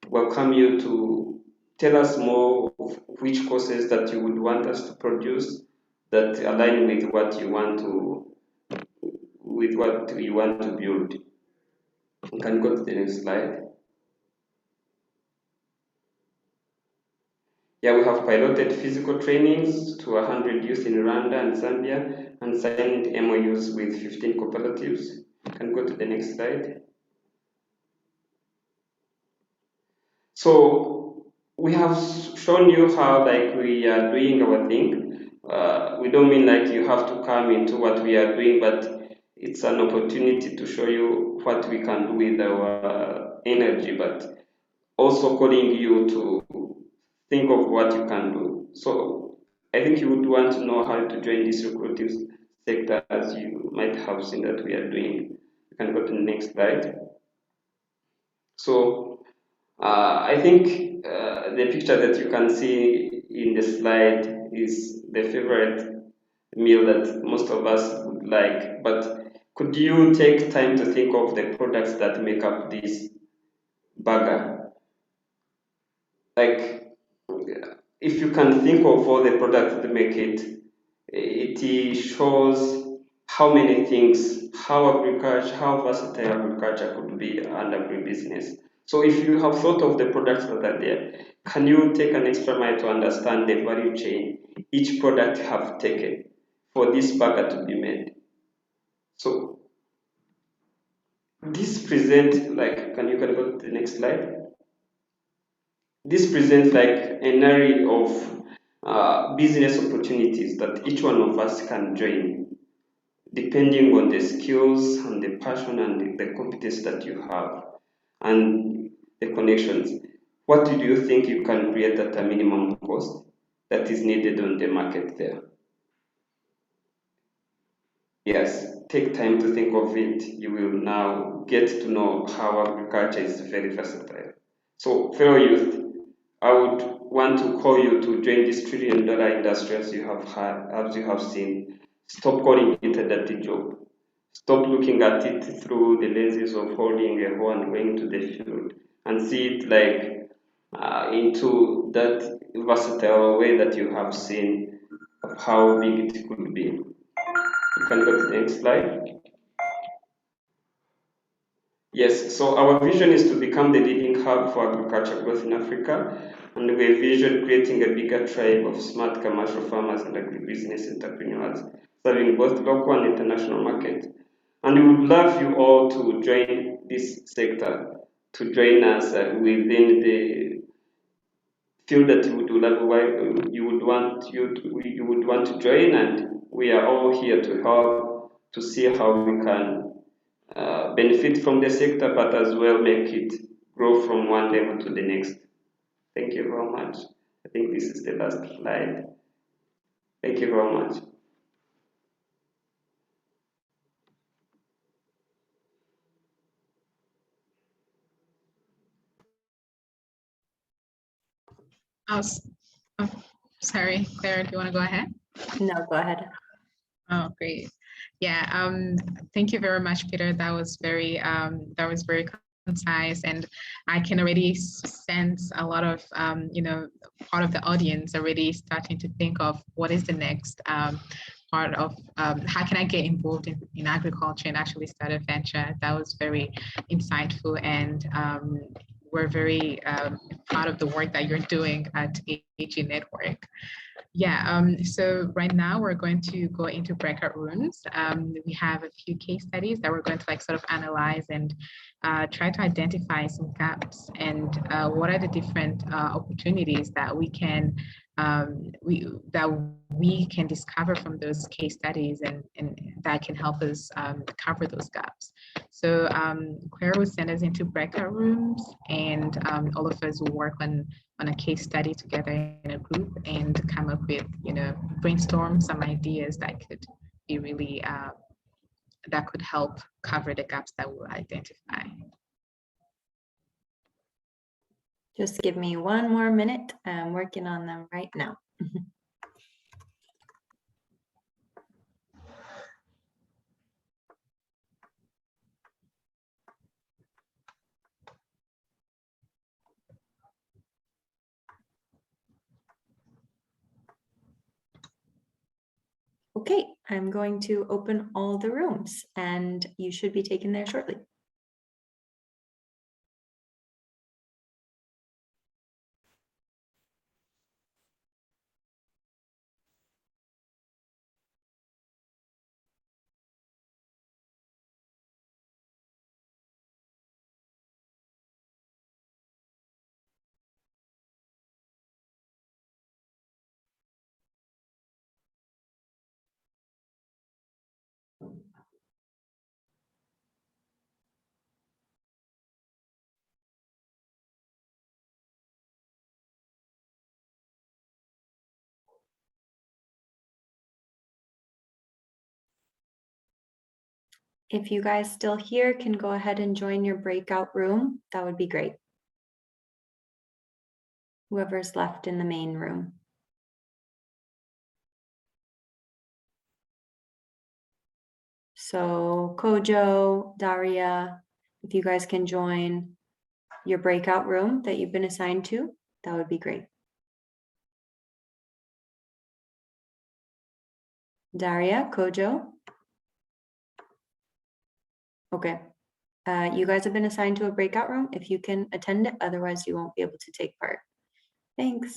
welcome you to tell us more of which courses that you would want us to produce that align with what you want to build. You can go to the next slide. Yeah, we have piloted physical trainings to 100 youth in Rwanda and Zambia and signed MOUs with 15 cooperatives. You can go to the next slide. So we have shown you how we are doing our thing. We don't mean you have to come into what we are doing, but it's an opportunity to show you what we can do with our energy, but also calling you to think of what you can do. So I think you would want to know how to join this recruitive sector, as you might have seen that we are doing. You can go to the next slide. So I think the picture that you can see in the slide is the favorite meal that most of us would like. But could you take time to think of the products that make up this burger? Like, if you can think of all the products that make it, it shows how many things, how versatile agriculture could be and agribusiness. So if you have thought of the products that are there, can you take an extra mile to understand the value chain each product have taken for this burger to be made? So this presents can you go to the next slide? This presents an array of business opportunities that each one of us can join, depending on the skills and the passion and the competence that you have. And the connections. What do you think you can create at a minimum cost that is needed on the market there? Yes, take time to think of it. You will now get to know how agriculture is very versatile. So, fellow youth, I would want to call you to join this trillion-dollar industry as you have had, as you have seen. Stop calling it a dirty job. Stop looking at it through the lenses of holding a hoe and going to the field, and see it like into that versatile way that you have seen of how big it could be. You can go to the next slide. Yes, so our vision is to become the leading hub for agriculture growth in Africa, and we envision creating a bigger tribe of smart commercial farmers and agribusiness entrepreneurs, serving both local and international markets. And we would love you all to join this sector, to join us within the field that you would love, you would want to join, and we are all here to help to see how we can benefit from the sector, but as well make it grow from one level to the next. Thank you very much. I think this is the last slide. Thank you very much. Oh, oh, sorry, Claire, do you want to go ahead? No, go ahead. Oh, great. Yeah, thank you very much, Peter. That was very concise, and I can already sense a lot of part of the audience already starting to think of what is the next part of how can I get involved in agriculture and actually start a venture. That was very insightful, and we're very proud of the work that you're doing at AG Network. Yeah, so right now we're going to go into breakout rooms. We have a few case studies that we're going to sort of analyze and try to identify some gaps and what are the different opportunities that we can discover from those case studies and that can help us cover those gaps. So Claire will send us into breakout rooms, and all of us will work on a case study together in a group and come up with, brainstorm some ideas that could be really, that could help cover the gaps that we'll identify. Just give me one more minute. I'm working on them right now. Okay, I'm going to open all the rooms and you should be taken there shortly. If you guys still here can go ahead and join your breakout room, that would be great. Whoever's left in the main room. So Kojo, Daria, if you guys can join your breakout room that you've been assigned to, that would be great. Daria, Kojo. Okay. You guys have been assigned to a breakout room if you can attend it, otherwise you won't be able to take part. Thanks.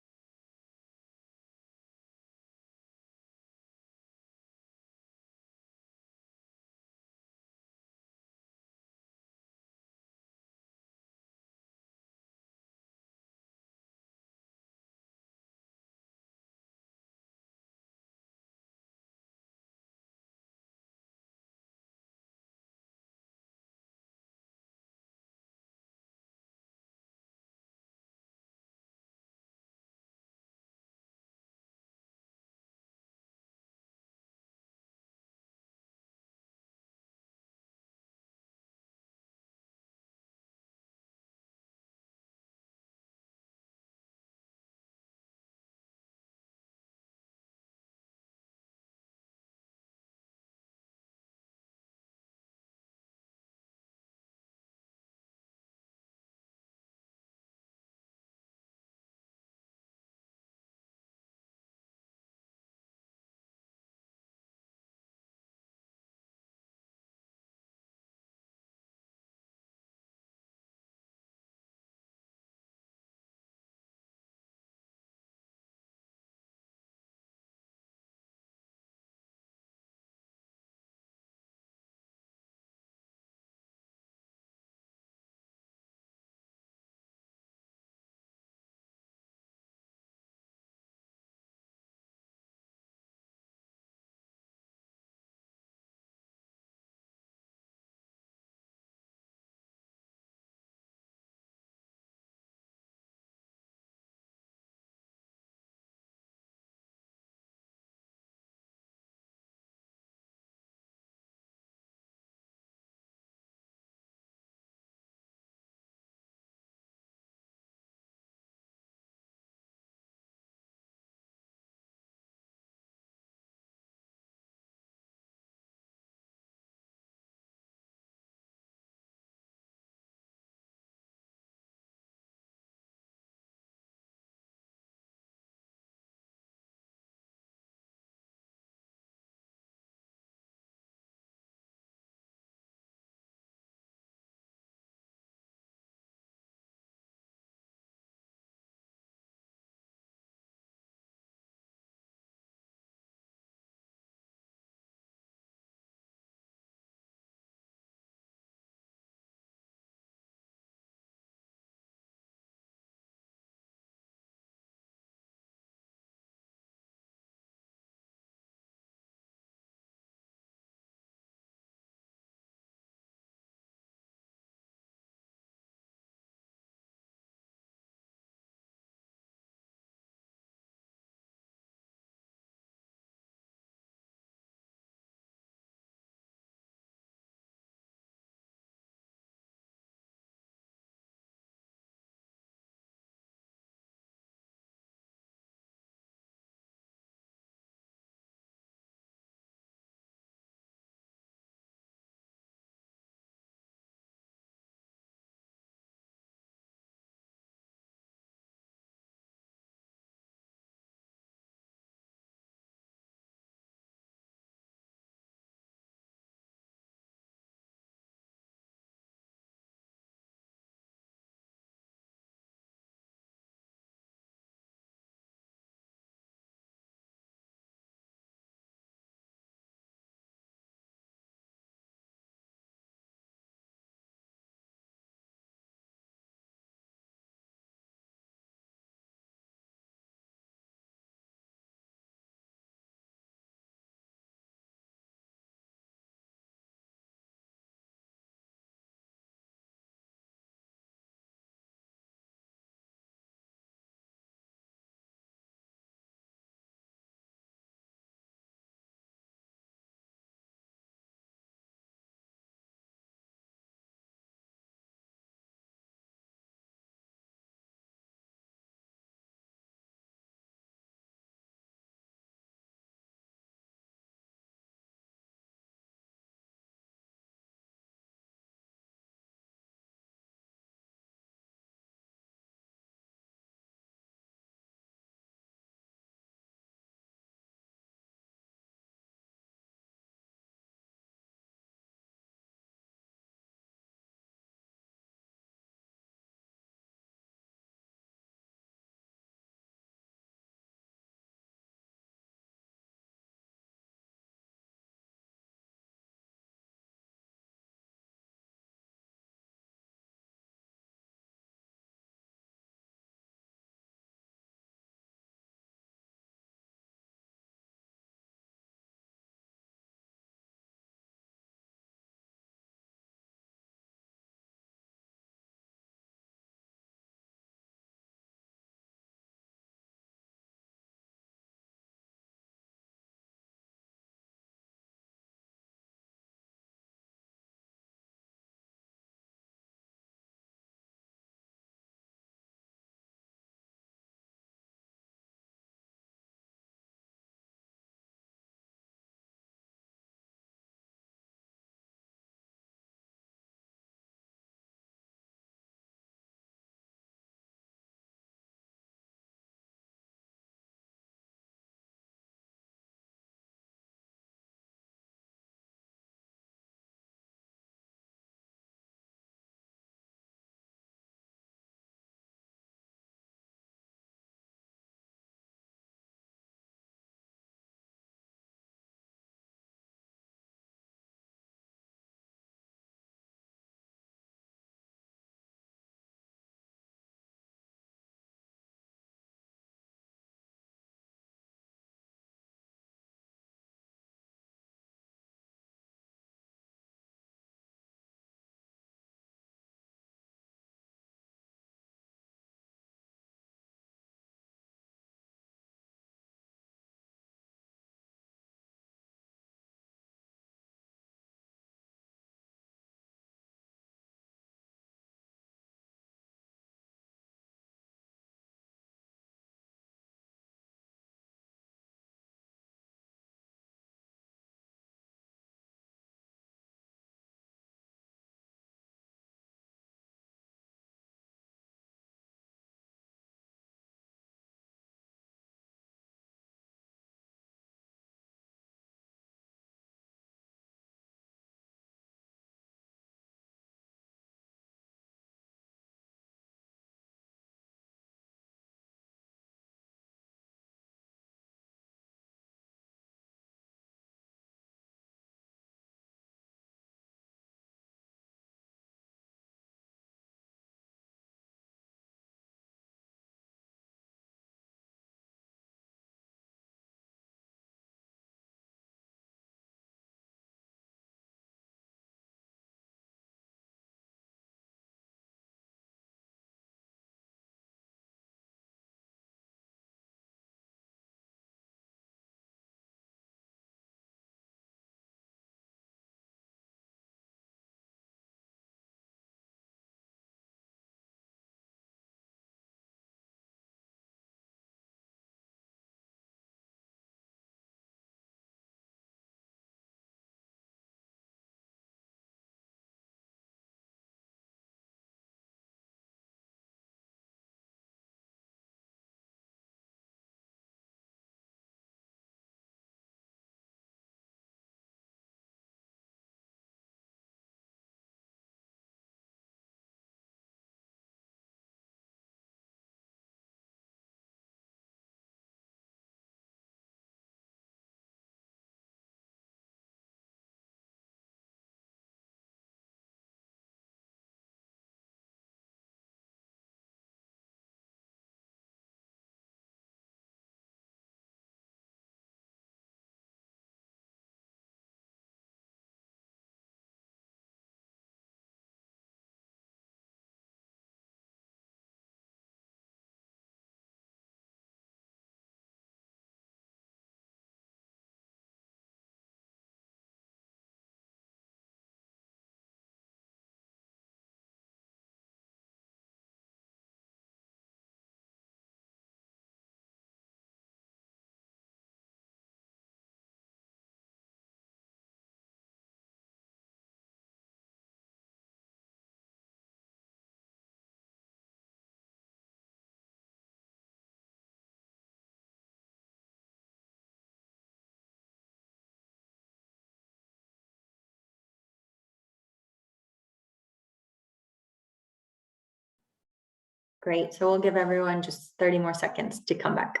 Great. So we'll give everyone just 30 more seconds to come back.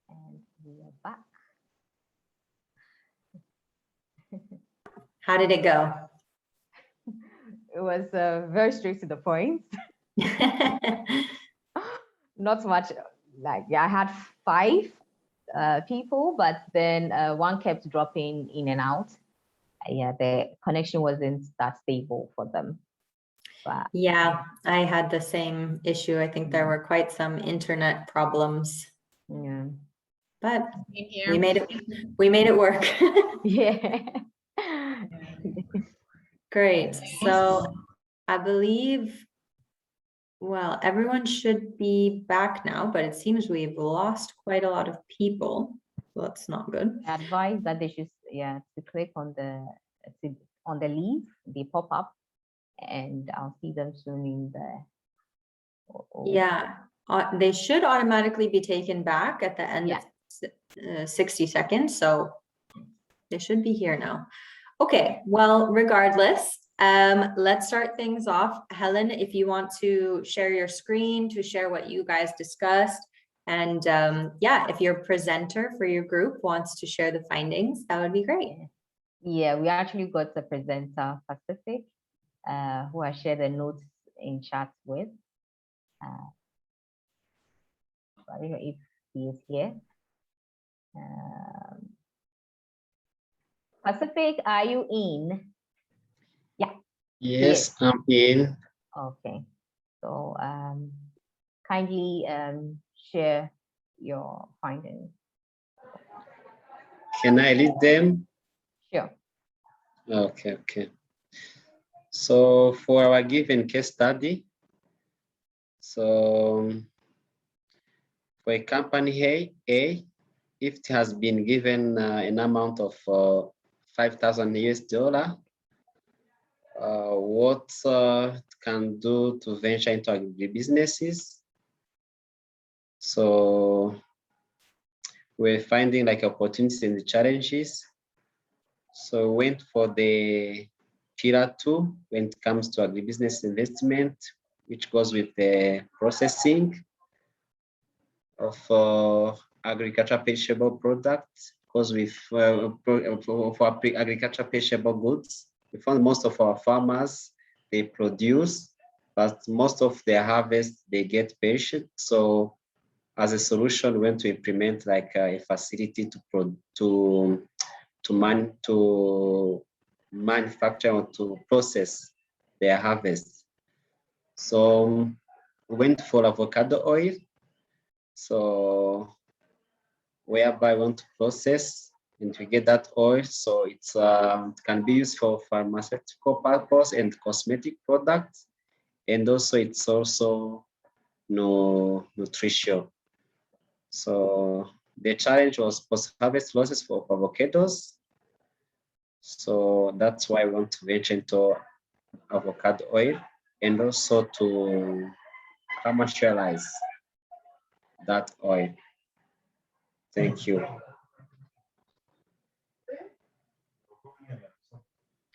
And we are back. How did it go? It was very straight to the point. Not much, like, yeah, I had 5 people, but then one kept dropping in and out. Yeah, the connection wasn't that stable for them. But Yeah, I had the same issue. I think there were quite some internet problems, yeah. but Here. we made it work. Yeah. Great. So I believe, well, everyone should be back now, but it seems we've lost quite a lot of people. So that's not good. I advise that they should, yeah, to click on the leave, they pop up, and I'll see them soon in the. Yeah, they should automatically be taken back at the end Yeah. of 60 seconds. So they should be here now. Okay, well, regardless, let's start things off. Helen, if you want to share your screen to share what you guys discussed. And yeah, if your presenter for your group wants to share the findings, that would be great. Yeah, we actually got the presenter, Pacific, who I shared the notes in chat with. I don't know if he is here. Pacific, are you in? Yeah. Yes, I'm in. Okay. So kindly share your findings. Can I read them? Sure. Okay. So for our given case study, so for a company A, if it has been given an amount of 5,000 US dollar, what it can do to venture into agribusinesses. So we're finding like opportunities and the challenges. So went for the pillar 2 when it comes to agribusiness investment, which goes with the processing of agricultural perishable products, goes with for agricultural perishable goods. We found most of our farmers, they produce, but most of their harvest, they get perished. So as a solution, we went to implement like a facility to manufacture or to process their harvest. So we went for avocado oil. So whereby we want to process and we get that oil. So it can be used for pharmaceutical purpose and cosmetic products. And also it's also nutrition. So the challenge was post-harvest losses for avocados. So that's why we want to venture into avocado oil and also to commercialize that oil. Thank you.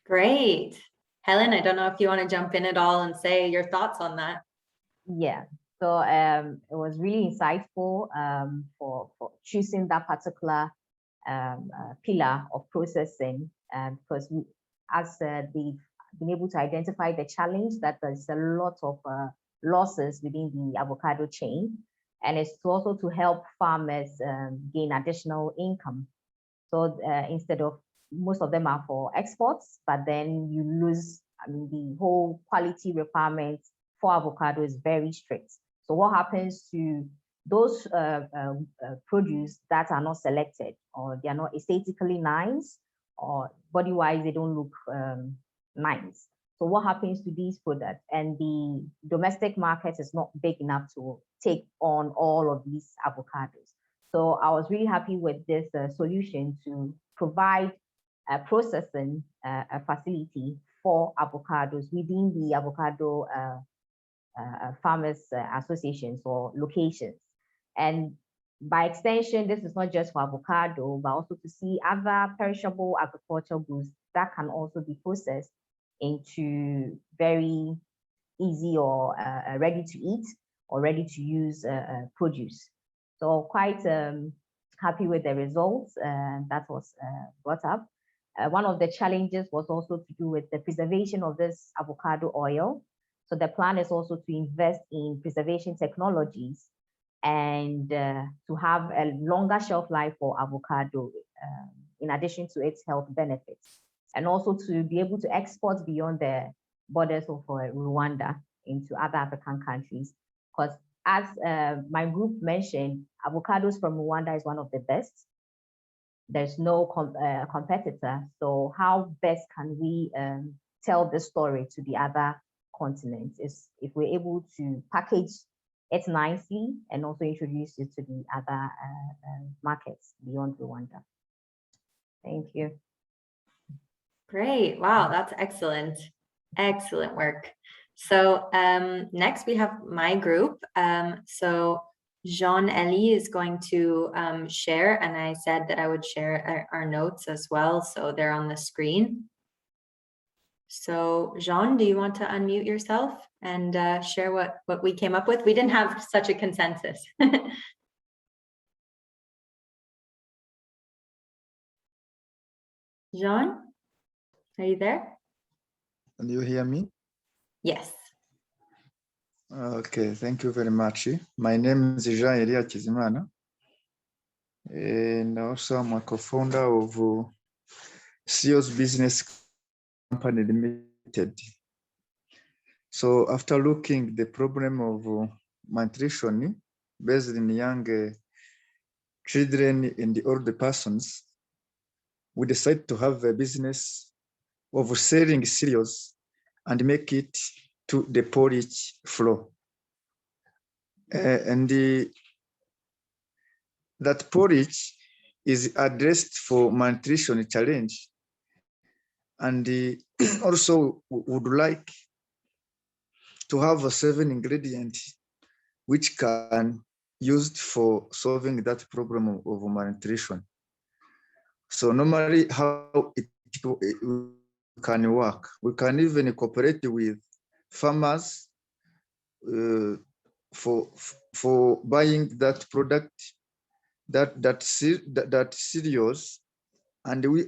Great. Helen, I don't know if you want to jump in at all and say your thoughts on that. Yeah. So it was really insightful for choosing that particular pillar of processing, because as they've been able to identify the challenge that there's a lot of losses within the avocado chain, and it's also to help farmers gain additional income. So instead of, most of them are for exports, but then you lose, I mean, the whole quality requirements for avocado is very strict. So what happens to those produce that are not selected, or they are not aesthetically nice, or body-wise they don't look nice? So what happens to these products? And the domestic market is not big enough to take on all of these avocados. So I was really happy with this solution to provide a processing facility for avocados within the avocado farmers associations or locations. And by extension, this is not just for avocado, but also to see other perishable agricultural goods that can also be processed into very easy or ready to eat or ready to use produce. So quite happy with the results that was brought up. One of the challenges was also to do with the preservation of this avocado oil. So the plan is also to invest in preservation technologies and to have a longer shelf life for avocado, in addition to its health benefits, and also to be able to export beyond the borders of Rwanda into other African countries. Because as my group mentioned, avocados from Rwanda is one of the best. There's no competitor. So how best can we tell this story to the other continents is if we're able to package it nicely and also introduce it to the other markets beyond Rwanda. Thank you. Great. Wow, that's excellent. Excellent work. So next we have my group. So Jean-Elie is going to share, and I said that I would share our notes as well, so they're on the screen. So Jean, do you want to unmute yourself and share what we came up with? We didn't have such a consensus. Jean, are you there? Can you hear me? Yes. Okay, thank you very much. My name is Jean-Elie Kizimana, and also I'm a co-founder of Agribusiness Company Limited. So after looking the problem of malnutrition based in young children and the older persons, we decided to have a business of selling cereals and make it to the porridge flour. That porridge is addressed for malnutrition challenge, and also would like to have a 7 ingredient which can used for solving that problem of malnutrition. So normally how it can work, we can even cooperate with farmers for buying that product, that cereals, and we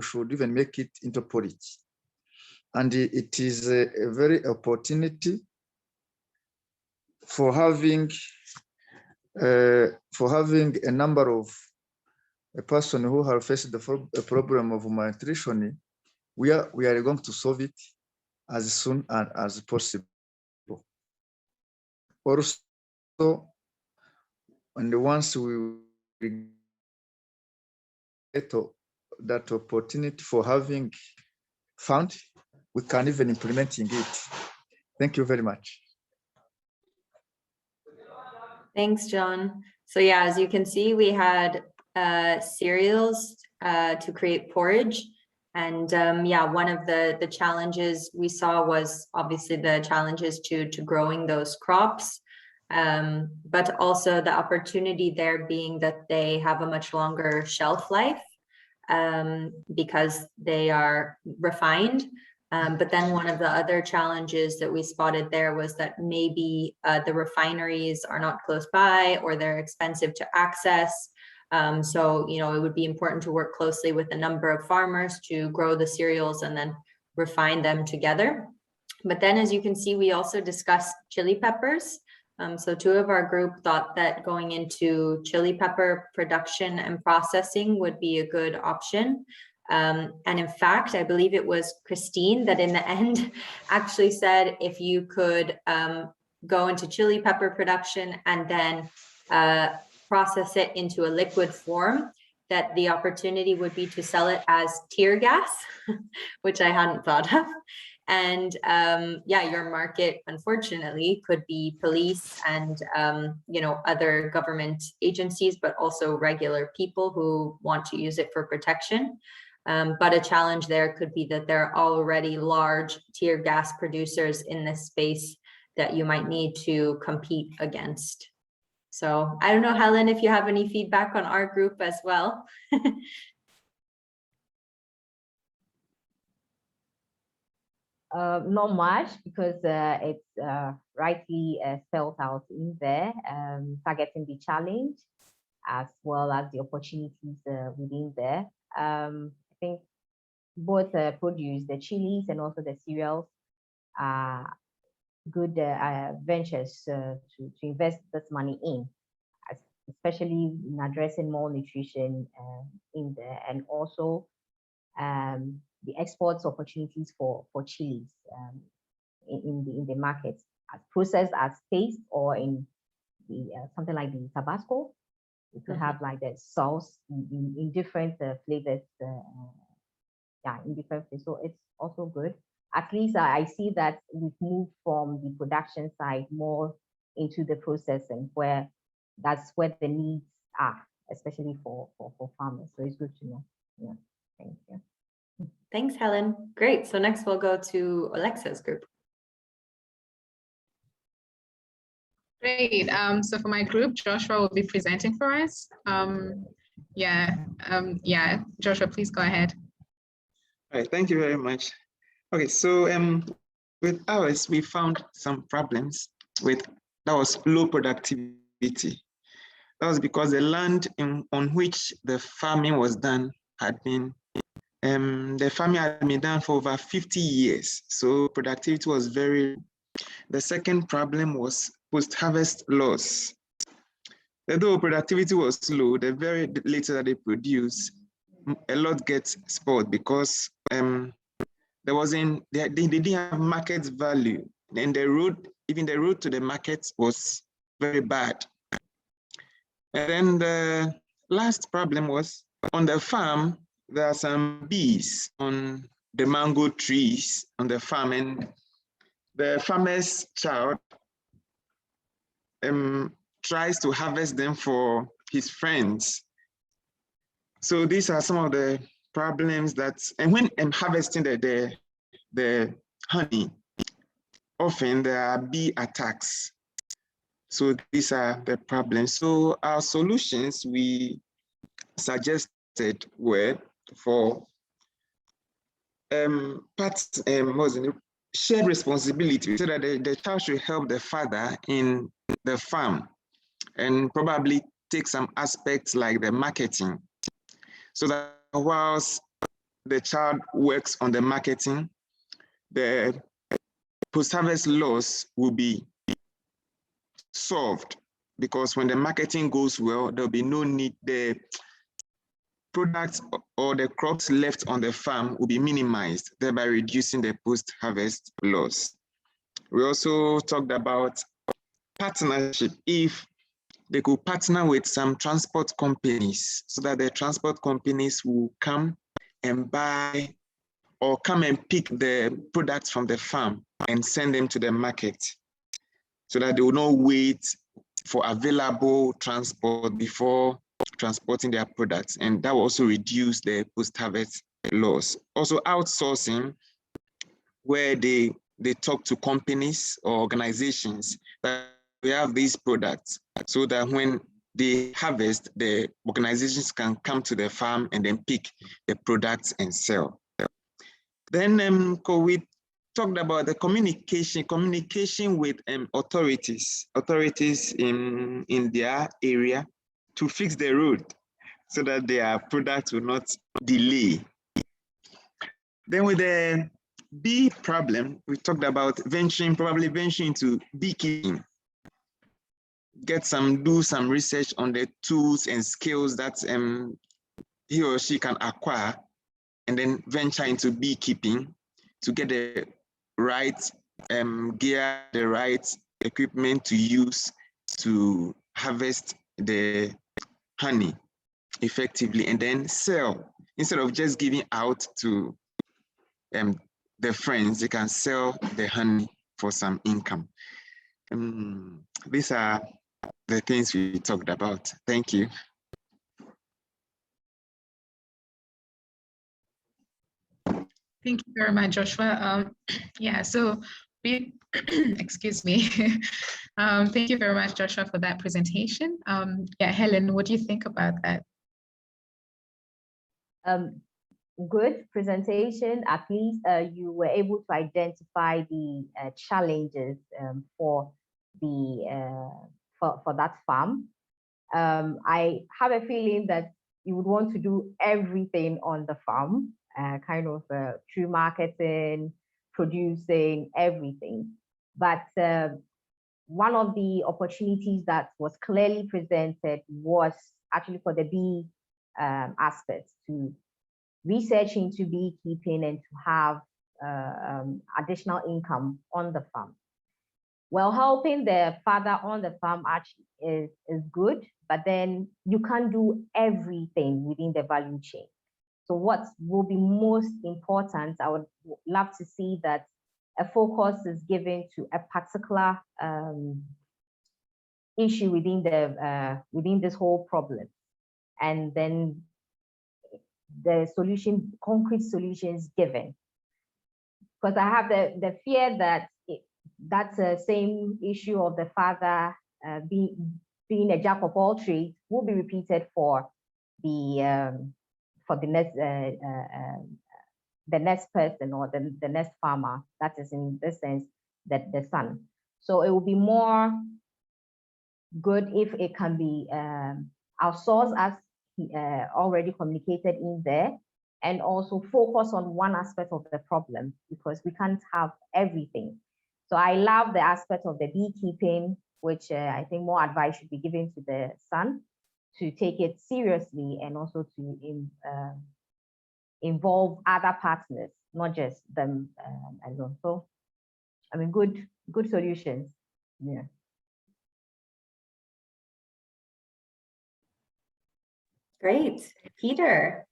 should even make it into porridge. And it is a very opportunity for having a number of a person who have faced the problem of malnutrition. We are going to solve it as soon as possible. Also, and once we get that opportunity for having found, we can even implementing it. Thank you very much. Thanks, John. So yeah, as you can see, we had cereals to create porridge. And yeah, one of the challenges we saw was obviously the challenges to growing those crops, but also the opportunity there being that they have a much longer shelf life because they are refined. But then one of the other challenges that we spotted there was that maybe the refineries are not close by or they're expensive to access. So, you know, it would be important to work closely with a number of farmers to grow the cereals and then refine them together. But then, as you can see, we also discussed chili peppers. So 2 of our group thought that going into chili pepper production and processing would be a good option. And in fact, I believe it was Christine that in the end actually said, if you could go into chili pepper production and then process it into a liquid form, that the opportunity would be to sell it as tear gas, which I hadn't thought of. And yeah, your market, unfortunately, could be police and you know, other government agencies, but also regular people who want to use it for protection. But a challenge there could be that there are already large tear gas producers in this space that you might need to compete against. So I don't know, Helen, if you have any feedback on our group as well. Not much, because it's rightly spelled out in there, targeting the challenge as well as the opportunities within there. I think both produce, the chilies and also the cereals, are good ventures to invest this money in, especially in addressing malnutrition in there, and also the exports opportunities for chilies in the market, as processed as paste or in the something like the Tabasco. We could have like the sauce in different flavors, yeah, in different flavors. So it's also good. At least I see that we've moved from the production side more into the processing, where that's where the needs are, especially for farmers. So it's good to know. Yeah, thank you. Thanks, Helen. Great. So next we'll go to Alexa's group. Great. So for my group, Joshua will be presenting for us. Yeah, Joshua, please go ahead. All right, thank you very much. Okay, so with ours, we found some problems with, that was low productivity. That was because the land on which the farming was done had been, the farming had been done for over 50 years. So productivity was very, the second problem was post-harvest loss. Although productivity was low, the very little that they produce, a lot gets spoiled because they didn't have market value. And the road, even the road to the market was very bad. And then the last problem was on the farm, there are some bees on the mango trees on the farm, and the farmer's child tries to harvest them for his friends. So these are some of the problems that, and when I'm harvesting the honey, often there are bee attacks. So these are the problems. So our solutions we suggested were for shared responsibility, so that the child should help the father in the farm and probably take some aspects like the marketing, so that whilst the child works on the marketing, the post-harvest loss will be solved, because when the marketing goes well, there'll be no need, the products or the crops left on the farm will be minimized, thereby reducing the post-harvest loss. We also talked about partnership, if they could partner with some transport companies, so that the transport companies will come and buy or come and pick the products from the farm and send them to the market, so that they will not wait for available transport before transporting their products. And that will also reduce the post-harvest loss. Also outsourcing, where they talk to companies or organizations that we have these products, so that when they harvest, the organizations can come to the farm and then pick the products and sell. Then we talked about the communication with authorities in their area to fix the road, so that their products will not delay. Then with the bee problem, we talked about probably venturing into beekeeping. Do some research on the tools and skills that he or she can acquire, and then venture into beekeeping to get the right gear, the right equipment to use to harvest the honey effectively, and then sell. Instead of just giving out to the friends, they can sell the honey for some income. These are the things we talked about. Thank you. Thank you very much, Joshua. Yeah, so excuse me. Thank you very much, Joshua, for that presentation. Yeah, Helen, what do you think about that? Good presentation. At least you were able to identify the challenges for that farm. I have a feeling that you would want to do everything on the farm, kind of through marketing, producing, everything. But one of the opportunities that was clearly presented was actually for the bee aspect, to research into beekeeping and to have additional income on the farm. Well, helping the father on the farm actually is good, but then you can't do everything within the value chain. So what will be most important, I would love to see that a focus is given to a particular issue within this whole problem, and then the solution, concrete solutions given. Because I have the fear that that's the same issue of the father being a jack of all trades will be repeated for the next person or the next farmer, that is in this sense that the son. So it will be more good if it can be outsourced, as already communicated in there, and also focus on one aspect of the problem, because we can't have everything. So I love the aspect of the beekeeping, which I think more advice should be given to the son to take it seriously, and also to involve other partners, not just them alone. So, I mean, good solutions. Yeah. Great. Peter,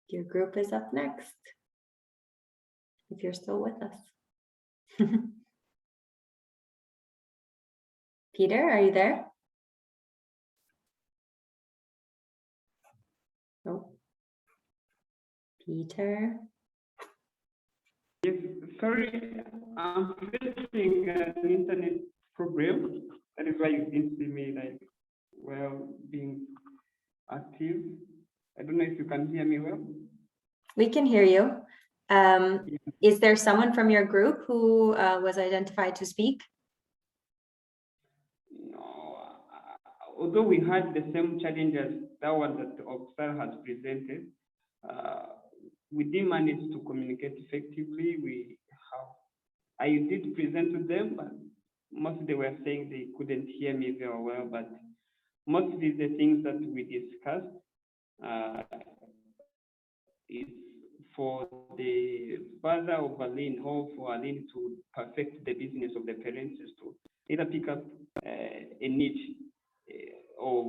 your group is up next, if you're still with us. Peter, are you there? Oh, Peter. Yes, sorry, I'm facing an internet problem. That is why you didn't see me being active. I don't know if you can hear me well. We can hear you. Is there someone from your group who was identified to speak? No, although we had the same challenges, that one that Oksal has presented, we didn't manage to communicate effectively. I did present to them, but mostly they were saying they couldn't hear me very well. But mostly the things that we discussed is for the father of Aline, or for Aline to perfect the business of the parents, is to either pick up a niche of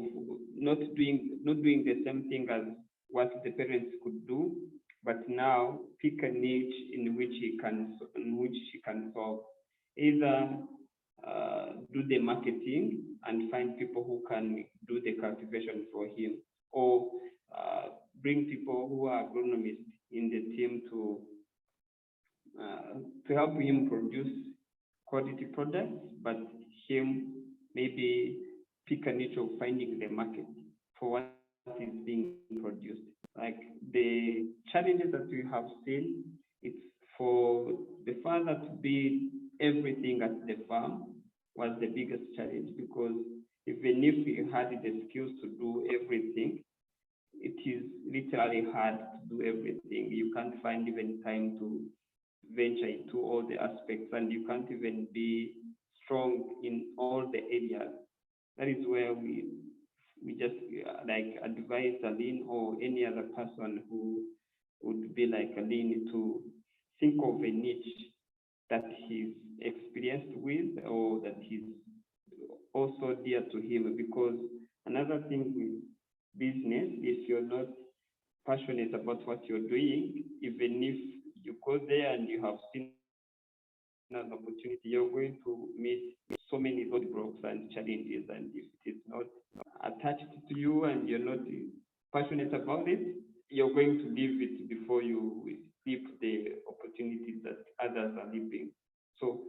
not doing the same thing as what the parents could do, but now pick a niche in which she can solve. Either do the marketing and find people who can do the cultivation for him, or bring people who are agronomists in the team to help him produce quality products, but him maybe pick a niche of finding the market for what is being produced. Like the challenges that we have seen, it's for the father to be everything at the farm was the biggest challenge, because even if he had the skills to do everything, it is literally hard to do everything. You can't find even time to venture into all the aspects, and you can't even be strong in all the areas. That is where we just advise Aline or any other person who would be like Aline to think of a niche that he's experienced with, or that he's also dear to him. Because another thing with business, if you're not passionate about what you're doing, even if you go there and you have seen an opportunity, you're going to meet so many roadblocks and challenges. And if it is not attached to you and you're not passionate about it, you're going to leave it before you reap the opportunities that others are leaping. So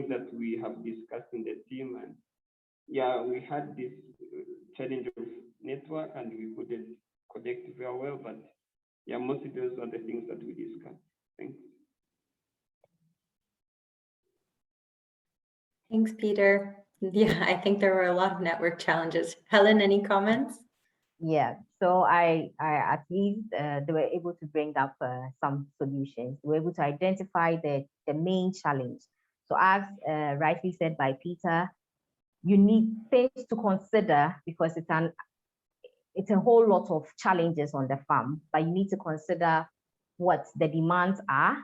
that we have discussed in the team. And yeah, we had this challenge of network and we couldn't connect very well, but yeah, mostly those are the things that we discussed. Thanks. Thanks, Peter. Yeah, I think there were a lot of network challenges. Helen, any comments? Yeah, so I at least they were able to bring up some solutions. They were able to identify the main challenge. So as rightly said by Peter, you need things to consider because it's a whole lot of challenges on the farm, but you need to consider what the demands are,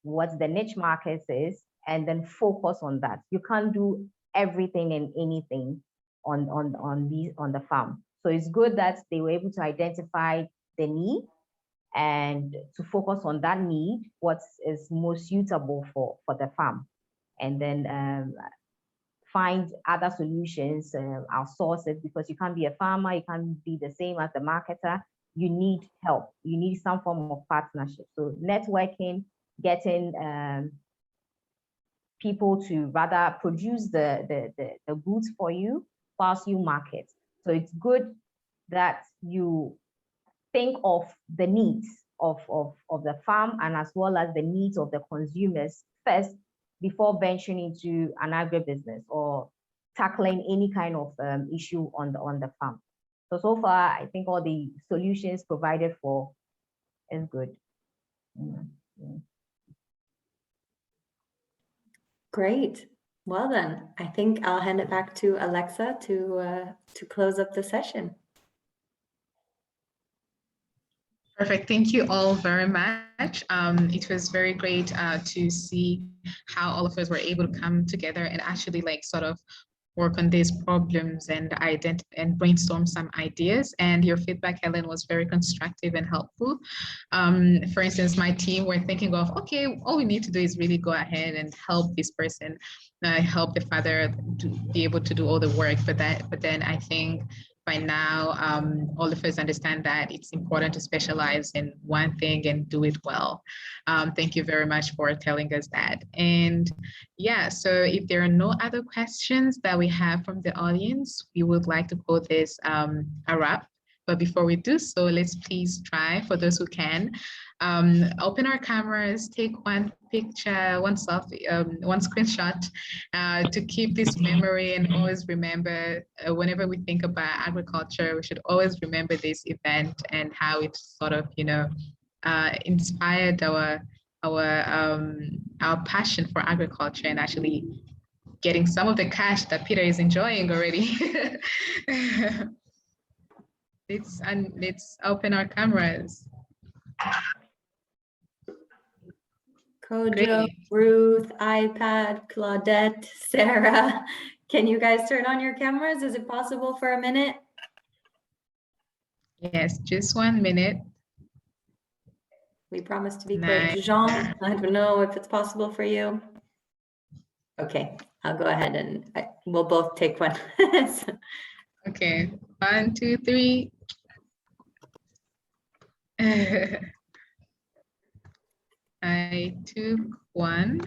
what the niche market is, and then focus on that. You can't do everything and anything on the farm. So it's good that they were able to identify the need and to focus on that need, what is most suitable for the farm, and then find other solutions, outsource it, because you can't be a farmer, you can't be the same as the marketer. You need help. You need some form of partnership. So networking, getting people to rather produce the goods for you whilst you market. So it's good that you think of the needs of the farm and as well as the needs of the consumers first before venturing into an agribusiness or tackling any kind of issue on the farm. So far, I think all the solutions provided for is good. Great. Well then, I think I'll hand it back to Alexa to close up the session. Perfect. Thank you all very much. It was very great to see how all of us were able to come together and actually like sort of work on these problems and brainstorm some ideas. And your feedback, Helen, was very constructive and helpful. For instance, my team were thinking of, okay, all we need to do is really go ahead and help this person, help the father to be able to do all the work. But then I think by now, all of us understand that it's important to specialize in one thing and do it well. Thank you very much for telling us that. And yeah, so if there are no other questions that we have from the audience, we would like to call this a wrap. But before we do so, let's please try, for those who can, open our cameras, take one picture, one selfie, one screenshot to keep this memory and always remember whenever we think about agriculture, we should always remember this event and how it sort of, inspired our passion for agriculture and actually getting some of the cash that Peter is enjoying already. Let's open our cameras. Kojo, Great. Ruth, iPad, Claudette, Sarah, can you guys turn on your cameras? Is it possible for a minute? Yes, just 1 minute. We promise to be Nice. quick. Jean, I don't know if it's possible for you. Okay, I'll go ahead and we'll both take one. Okay, 1, 2, 3. I took one.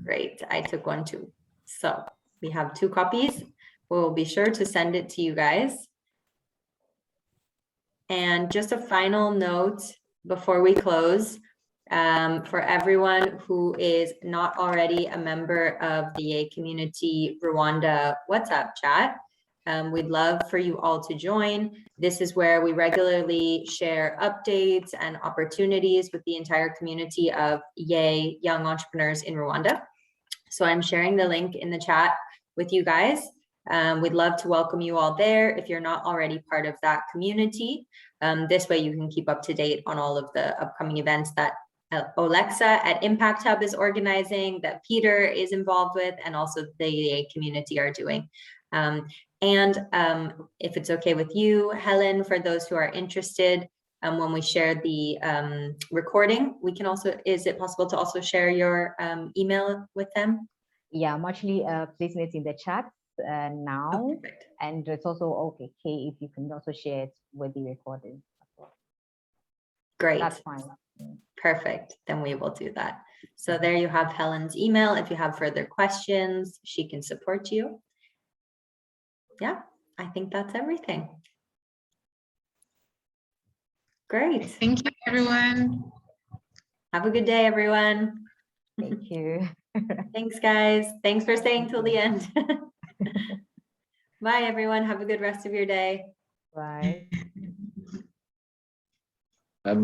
Great, I took one too. So we have 2 copies. We'll be sure to send it to you guys. And just a final note before we close, for everyone who is not already a member of the Yay Community Rwanda WhatsApp chat, we'd love for you all to join. This is where we regularly share updates and opportunities with the entire community of Yay Young Entrepreneurs in Rwanda. So I'm sharing the link in the chat with you guys. We'd love to welcome you all there if you're not already part of that community. This way you can keep up to date on all of the upcoming events that Alexa at Impact Hub is organizing, that Peter is involved with, and also the Yay community are doing. If it's okay with you, Helen, for those who are interested, when we share the recording, we can also, is it possible to also share your email with them? Yeah, I'm actually placing it in the chat now. Oh, perfect. And it's also okay if you can also share it with the recording as well. Great. That's fine. Perfect. Then we will do that. So there you have Helen's email. If you have further questions, she can support you. Yeah, I think that's everything. Great. Thank you, everyone. Have a good day, everyone. Thank you. Thanks, guys. Thanks for staying till the end. Bye, everyone. Have a good rest of your day. Bye. Bye-bye.